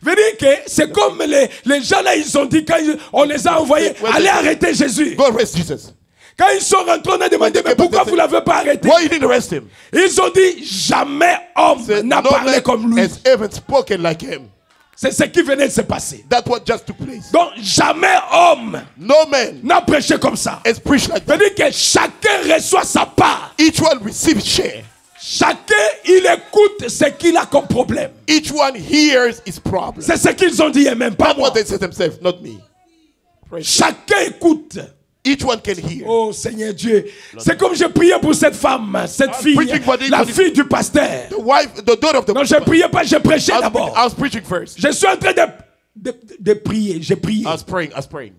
Veut dire que c'est comme les gens là, ils ont dit quand on les a envoyés, Ouais, allez ouais. arrêter Jésus. Go arrest Jesus. Quand ils sont rentrés, on a demandé, mais pourquoi vous ne l'avez pas arrêté? Why you didn't arrest him? Ils ont dit, jamais homme Said, n'a no parlé man comme lui. has ever spoken like him. C'est ce qui venait de se passer. That's what just took place. Donc, jamais homme No man n'a prêché comme ça. has preached like Ça veut that. dire que chacun reçoit sa part. Each one receives share. Chacun, il écoute ce qu'il a comme problème. Each one hears his problem. C'est ce qu'ils ont dit et même pas Not moi. what they say themselves, not me. Praise Chacun écoute. Each one can hear. Oh Seigneur Dieu. C'est comme je priais pour cette femme, cette fille, preaching for the- la for the- fille du pasteur. The wife, the daughter of the Non, je priais pas, je prêchais d'abord. I was preaching first. Je suis en train de prier, j'ai prié. I was praying.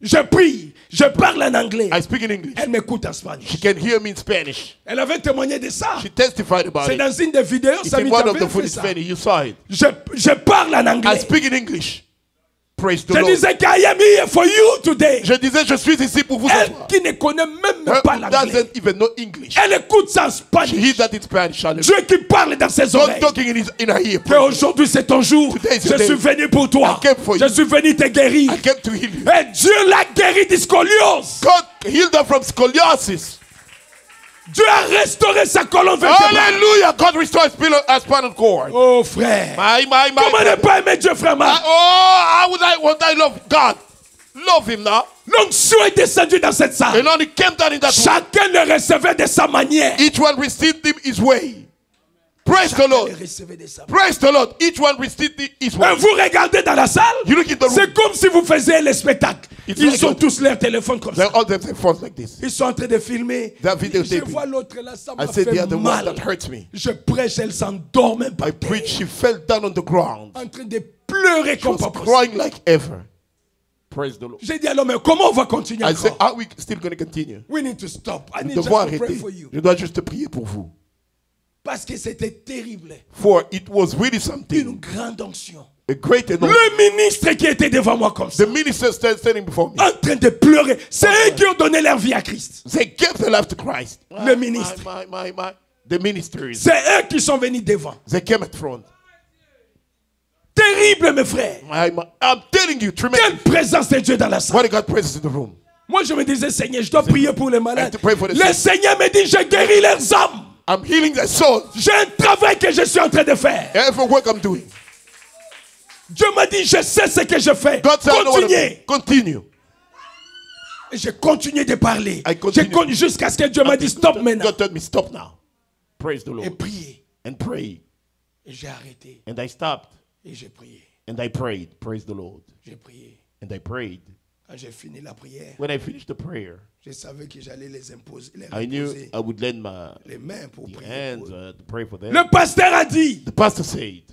Je prie, je parle en anglais. I speak in English. Elle m'écoute en Spanish. She can hear me in Spanish. Elle avait témoigné de ça. She testified about C'est it. dans une des vidéos, It's ça in m'est one of fait the footage, ça. Fanny. You saw it. Je parle en I anglais. speak in English. Praise the Je Lord. disais I am here for you today. Je disais, je suis ici pour vous ce Elle soir. qui ne connaît même Her pas who l'anglais. doesn't even know English. Elle écoute ça en She Spanish. hears that in Spanish. Hallelujah. Dieu qui parle dans ses God oreilles. talking in her ear. Que aujourd'hui c'est ton jour. Today is Je your day. suis venu pour toi. I came for Je you. suis venu te guérir. I came to heal you. Et Dieu l'a guéri du scoliose. God healed her from scoliosis. Dieu a restauré sa colonne vertébrale. Hallelujah. God restores her spinal cord. Oh frère. My. Comment ne pas aimer Dieu frère? How would I love God? Love him now. L'onction est descendue dans cette salle. And only came down in that room. Chacun le recevait de sa manière. Each one received him his way. Praise the Chacun Lord. le recevait de sa manière. Praise the Lord. Each one received his way. Et vous regardez dans la salle. You look in the room. C'est comme si vous faisiez le spectacle. It's Ils like ont a- tous leur téléphone comme They ça. all them say phones like this. Ils sont en train de filmer. They're videotaping. Je vois l'autre là, ça m'a I said, fait they are the one mal. that hurts me. Je prêche, elle s'endort même pas. I preached. She fell down on the ground. En train de pleurer She comme was pas possible. crying like ever. Praise the Lord. J'ai dit alors, mais comment on va continuer I said, encore? are we still going to continue? We need to stop. I Nous need just devons to pray arrêter. for you. Je dois juste prier pour vous. Parce que c'était terrible. For it was really Une something. grande onction. A great anointing. Le ministre qui était devant moi comme ça, The minister standing before me. en train de pleurer, c'est eux qui ont donné leur vie à Christ. They gave their life to Christ. Le ministre. My. The ministers. C'est eux qui sont venus devant. They came at front. Terrible, mes frères. I'm telling you, Quelle tremendous. présence de Dieu dans la salle. What God presence in the room. Moi, je me disais, Seigneur, je dois prier pour les malades. to pray for the Le sick. Seigneur me dit, je guéris leurs âmes. I'm healing their souls. J'ai un travail que je suis en train de faire. Every work I'm doing. Dieu m'a dit, je sais ce que je fais. God said, I know what I'm doing. Continuez. Continue. Et j'ai continué de parler. I continue. Jusqu'à ce que Dieu m'a dit, stop maintenant. God told me, stop now. Praise the Et Lord. prier. And pray. Et j'ai arrêté. And I stopped. Et j'ai prié. And I prayed. Praise the Lord. J'ai prié. And I prayed. Quand j'ai fini la prière, When I finished the prayer, je savais que j'allais les imposer, I knew imposer I would lend my les mains pour the prier. hands pour eux. to pray for them. Le pasteur a dit, The pastor said,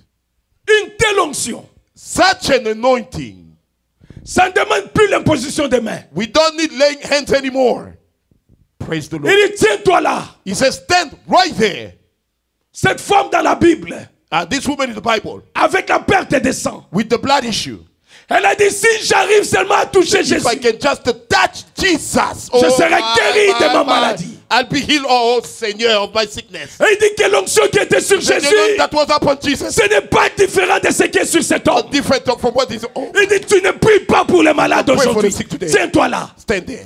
une telle onction, such an anointing, ça ne demande plus l'imposition des mains. we don't need laying hands anymore. Praise the Lord. Il dit, tiens-toi là. He says, stand right there. Cette femme dans la Bible, This woman in the Bible, avec la perte de sang, with the blood issue, elle a dit, si j'arrive seulement à toucher if Jésus, I can just touch Jesus, Je serai guéri de ma maladie. I'll be healed, oh Seigneur, of my sickness. et il dit que l'onction qui était sur The Jésus, anointing that was upon Jesus, ce n'est pas différent de ce qui est sur cet homme. different from what is. Oh, Il dit, tu ne pries pas pour les malades Pray for aujourd'hui. the sick today. Tiens-toi là. stand there.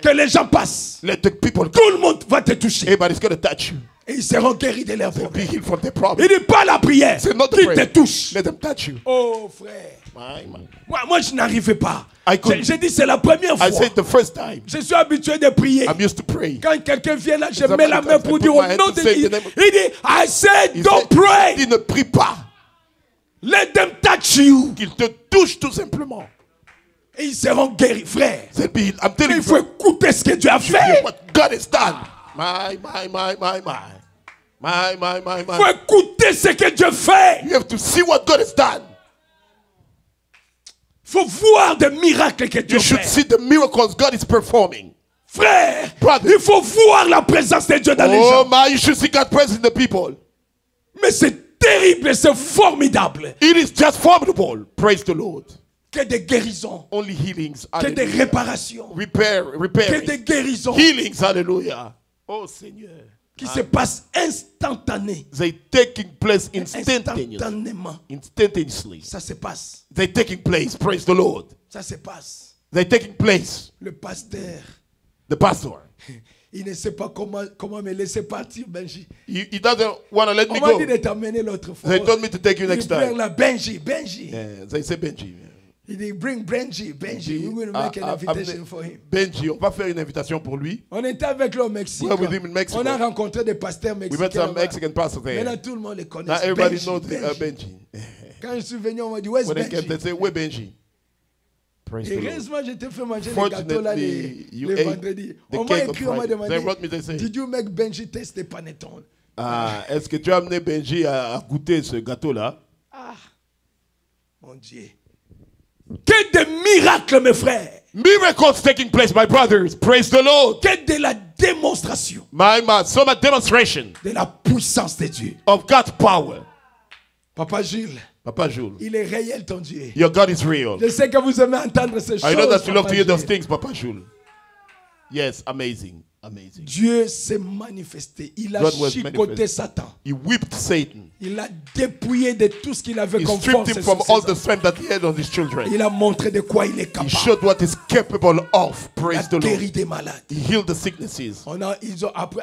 Que les gens passent. Let the people come. Tout le monde va te toucher. Everybody's going to touch you. Et ils seront guéris de leurs Be problèmes. healed from their Il problem. dit pas la prière. C'est not the Qui te prayer. touche. Let them touch you. Oh frère. My. Moi je n'arrivais pas. I couldn't. J'ai dit c'est la première fois. I said the first time. Je suis habitué de prier. I'm used to pray. Quand quelqu'un vient là, je Somebody mets la main comes, pour I dire put au my hand nom to de say Jésus. the name of- Il dit, I said, Il don't dit, pray. il ne prie pas. Let them touch you. Qu'il te touche tout simplement. Et ils seront guéris, frère. C'est be healed. I'm telling Mais you. il faut écouter ce que Dieu a fait. What God has done. My. Il faut écouter ce que Dieu fait. You have to see what God has done. Il faut voir des miracles que Dieu You should fait. see the miracles God is performing. Frère, Brother. il faut voir la présence de Dieu dans les Oh gens. my, you should see God present in the people. Mais c'est terrible, c'est formidable. It is just formidable. Praise the Lord. Que des guérisons, Only healings. que des Hallelujah. réparations, Repair. que des guérisons Healings. Hallelujah. Oh Seigneur. qui se passent instantanément. They taking place instantaneously. Instantanément. Instantaneously. Ça se passe. They taking place. Praise the Lord. Ça se passe. They taking place. Le pasteur, The pastor. il ne sait pas comment me laisser partir, Benji. He doesn't want to let me On m'a dit go. de t'amener l'autre fois. They told me to take you next Il pleure time. là, Benji. Yeah, they say Benji. Il dit, bring Benji. Benji, we're going to make an invitation for him. Benji, on va faire une invitation pour lui. On était avec lui au Mexique. We're with him in Mexico. On a rencontré des pasteurs We met mexicains. some Mexican pastors there. Maintenant, tout le monde les connaît. Now everybody Benji, knows Benji. Benji. Quand je suis venu, on m'a dit, where's When they came, they Benji? say, where Benji? Praise the Lord. Heureusement, je t'ai fait manger les gâteaux là Fortunately, you les ate vendredis. the On m'a cake on écrit, on m'a Friday. They wrote me, demandé, they say, did you make Benji taste the panettone? ah, est-ce que tu as amené Benji à goûter ce gâteau-là? Ah, mon Dieu. Que de miracles, mes frères. Miracles taking place, my brothers. Praise the Lord. Que de la démonstration My man, so much demonstration de la puissance de Dieu. of God's power. Papa Jules, Papa Jules, il est réel ton Dieu. your God is real. Je sais que vous aimez entendre ces choses. I know that you love Papa to hear those Jules. things, Papa Jules. Yes, amazing, amazing. Dieu s'est manifesté. Il a God was chicoté manifested. Satan. He whipped Satan. Il a dépouillé de tout ce qu'il avait He comme stripped force. him sur from ses all the enfants. strength that he had on his children. Il a montré de quoi il est He capable. showed what he's capable of. Il a Praise the Lord. guéri des malades. He healed the sicknesses.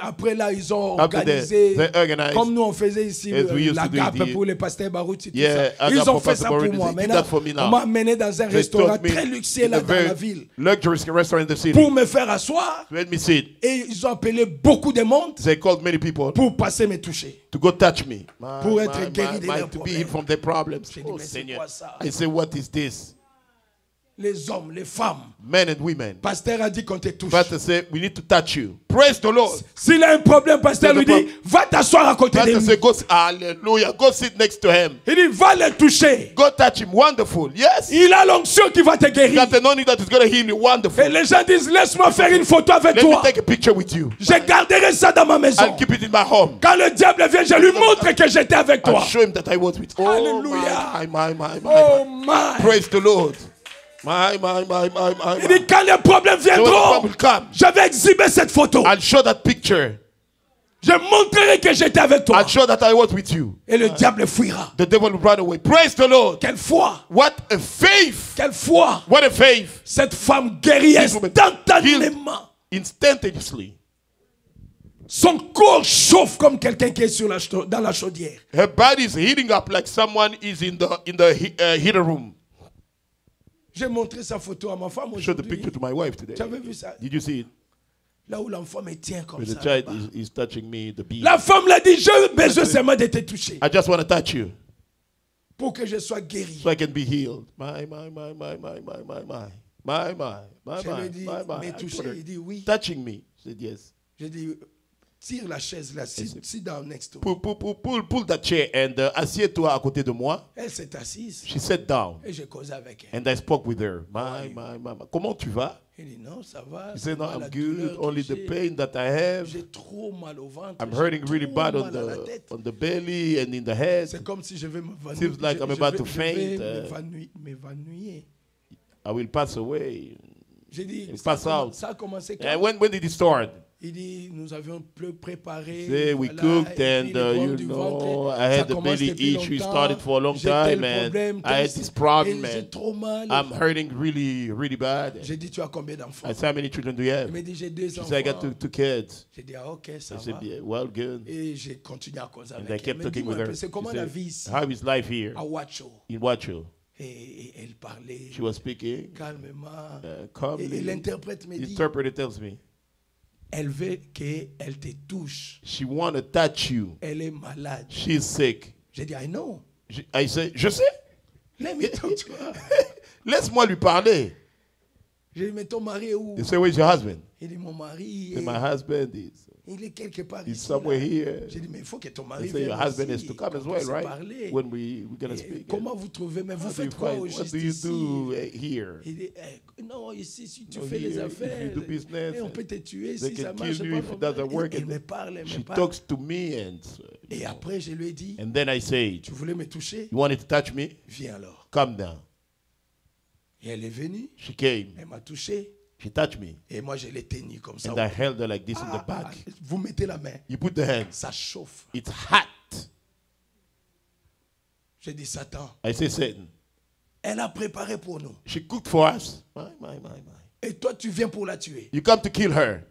Après là, ils ont After organisé, they organized, comme nous on faisait ici, as we used la to do GAP it here. pour les pasteurs Barouti, tout Yeah, ça. Agape Ils ont for fait Pastor ça pour Barouti. moi. They did Maintenant, that for me now. on m'a amené dans un They restaurant taught me très luxueux in là a dans la very ville luxurious restaurant in the city. pour me faire asseoir. Let me sit. Et ils ont appelé beaucoup de monde They called many people pour passer me toucher. to go touch me. Pour être guéri de leurs To be problèmes. healed from their problems. J'ai dit, Oh, mais c'est Seigneur. quoi ça? I say, what is this? Les hommes, les femmes. Men and women. Pasteur a dit qu'on te touche. Pastor said, we need to touch you. Praise the Lord. S'il a un problème, pasteur C'est lui le dit, va t'asseoir à côté de Pastor lui. said, go, hallelujah, go sit next to him. Il dit, va le toucher. Go touch him. Wonderful. Yes. Il a l'onction qui va te guérir. Got the anointing that is going to heal you. Wonderful. Et les gens disent, laisse-moi faire une photo avec Let me toi. take a picture with you. Je garderai ça dans ma maison. I'll keep it in my home. Quand le diable vient, je lui montre que j'étais avec I'll toi. show him that I was with. Oh, Hallelujah. my. Oh my. Praise the Lord. My. Il dit, quand les problèmes So when the viendront, problem come, je vais exhiber cette photo. I'll show that picture. Je montrerai que j'étais avec toi. I'll show that I was with you. Et le diable fuira. The devil will run away. Praise the Lord. Quelle foi. What a faith. Quelle foi. What a faith. Cette femme guérit This woman instantanément. Instantaneously. Son corps chauffe comme quelqu'un qui est dans la chaudière. Her body is heating up like someone is in the heater room. J'ai montré sa photo à ma femme I showed the aujourd'hui. picture to my wife today. Tu avais vu ça? Did you see it? Là où l'enfant me tient comme Where ça. the child là-bas. is touching me, the bee. La femme l'a dit, j'ai besoin seulement de te toucher I just want to touch you pour que je sois guéri. so I can be healed. My. Je lui ai dit, mais I toucher, told her, il dit oui. touching me. She said yes. J'ai dit, tire la chaise là, sit down next to me. Pull that chair and assieds-toi à côté de moi. Elle s'est assise She sat down et j'ai causé avec elle. and I spoke with her. My. Comment tu vas? Elle dit, non, ça va. She said, no, c'est pas I'm la good. douleur Only que the j'ai. pain that I have. J'ai trop mal au ventre. I'm j'ai hurting really trop bad mal à la tête. on the belly and in the head. C'est comme si je vais m'évanouir. Seems like I'm about to faint, m'évanouir. I will pass away. J'ai dit, It ça, pass out. ça a commencé quand? And when did it start? Il dit, nous avions préparé. Say we voilà, cooked et puis and le you problème du ventre, know I ça had the commence belly depuis itch. We longtemps. started for a long J'ai tel time and problème, I had tel- this problem et j'ai and trop mal. I'm hurting really bad. J'ai dit, tu as combien d'enfants? I said, how many children do you Il have? m'a dit, j'ai 2 She enfants. said, I got two kids. J'ai dit, ah, ok, ça I said, va. yeah, well, good. Et j'ai continué à causer And I avec elle. kept Mais talking dis-moi with un peu, her. c'est She comment la said, vie ici? how is life here À Huacho. in Wacho? Et elle parlait She was speaking calmement. Et calmly. l'interprète me The dit, interpreter tells me, elle veut qu'elle te touche. she want to touch you. Elle est malade. She's sick. J'ai dit, I know. I say, je sais. Let me talk to her. Laisse-moi lui parler. J'ai dit, mais ton mari est où? He said, where's your husband? Il dit, mon mari, And my husband is il est quelque part he's ici. somewhere là. here. J'ai dit, mais il faut que ton I mari say, your vienne husband aussi, is to come qu'on as well, puisse right? parler. When we're going to Et speak. comment vous trouvez? Mais vous How do faites you quoi find- au what juste do you ici? do here? Il dit, non, ici, si tu No, fais les here, if affaires, you do business, et on peut te tuer they si can ça marche kill you if it pas. doesn't work. Elle And me parle, elle me she parle. talks to me Et après, je lui ai dit, and then I say, tu voulais me toucher? you wanted to touch me? Viens alors. Come down. Et elle est venue, She came. elle m'a touché, She touched me. et moi je l'ai tenu comme ça. And I held her like this in the back. Vous mettez la main, You put the hands. ça chauffe. It's hot. J'ai dit, Satan, I say, Satan. elle a préparé pour nous. She cooked for us. My. Et toi, tu viens pour la tuer. You come to kill her.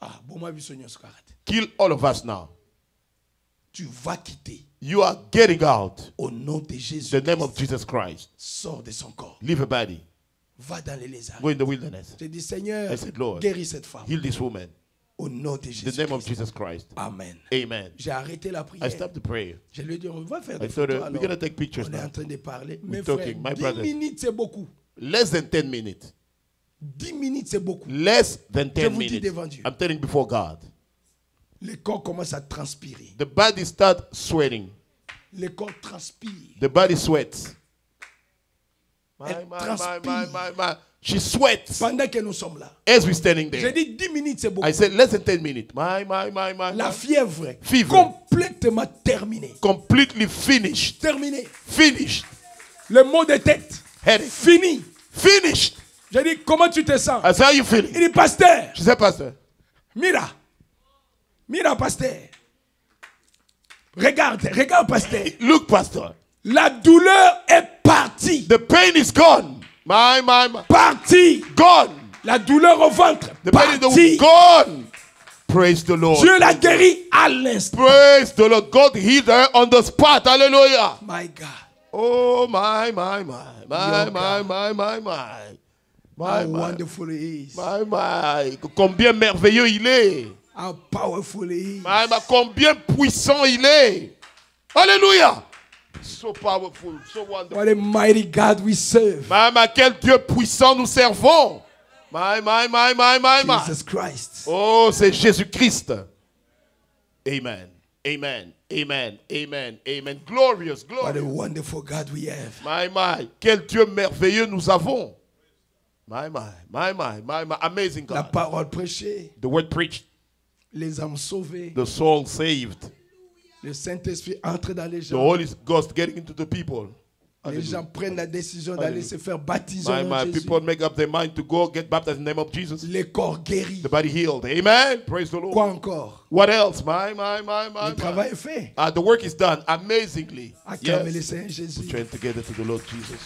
Ah, bon, moi, je suis Kill all of us now. Tu vas quitter. You are getting out. Au nom de Jésus. The name of Jesus Christ. Sors de son corps. Leave her body. Va dans les lézards. Go in the wilderness. J'ai dit, Seigneur, I said, Lord, guéris cette femme. heal this woman. Au nom de The Jésus. name of Jesus Christ. Amen. Amen. J'ai arrêté la I prière. stopped the prayer. Je lui ai dit, on va faire I des thought, photos. we're Alors, going to take pictures on est en now. train de parler. Mes talking, my frères, 10 brothers. minutes, c'est beaucoup. Less than 10 minutes. 10 minutes, c'est beaucoup. Less than Je 10 vous dis minutes. devant Dieu. I'm telling before God. Le corps commence à transpirer. The body starts sweating. Le corps transpire. The body sweats. Elle My. transpire. She sweats Pendant que nous sommes là. as we're standing J'ai there. dit 10 minutes, c'est beaucoup. I said less than 10 minutes. My. La fièvre, Fever. complètement terminée. Completely finished. Terminée. Finished. Le mot de tête, Headache. fini. Finished. J'ai dit, comment tu te sens? I said, how you Il feeling? dit, pasteur, She said, Pastor. mira. Mira, pasteur. Regarde, pasteur. Look, Pastor. La douleur est partie. The pain is gone. My. Partie. Gone. La douleur au ventre, The pain partie. is gone. Praise the Lord. Dieu l'a guéri à l'instant. Praise the Lord. God healed her on the spot. Hallelujah. My God. Oh, my. How wonderful he is. My. Combien merveilleux il est. How powerful he is. My. Combien puissant il est. Hallelujah. So powerful, so wonderful. What a mighty God we serve. My. Quel Dieu puissant nous servons. My. Jesus Christ. Oh, c'est Jésus-Christ. Amen. Amen. Amen. Amen. Amen. Glorious, What a glorious. wonderful God we have. My. Quel Dieu merveilleux nous avons. My. Amazing La God. parole prêchée, The word preached, les âmes sauvées, the soul saved, le Saint-Esprit entre dans les the gens. Holy Ghost getting into the people. Les gens prennent la décision d'aller se faire baptiser au nom My. de Jésus. People make up their mind to go get baptized in the name of Jesus. Les corps guéris. The body healed. Amen. Praise the Lord. Quoi encore? What else? My. Le travail est fait. The work is done amazingly. Acclamez le Yes. Seigneur Jésus. Join together to the Lord Jesus.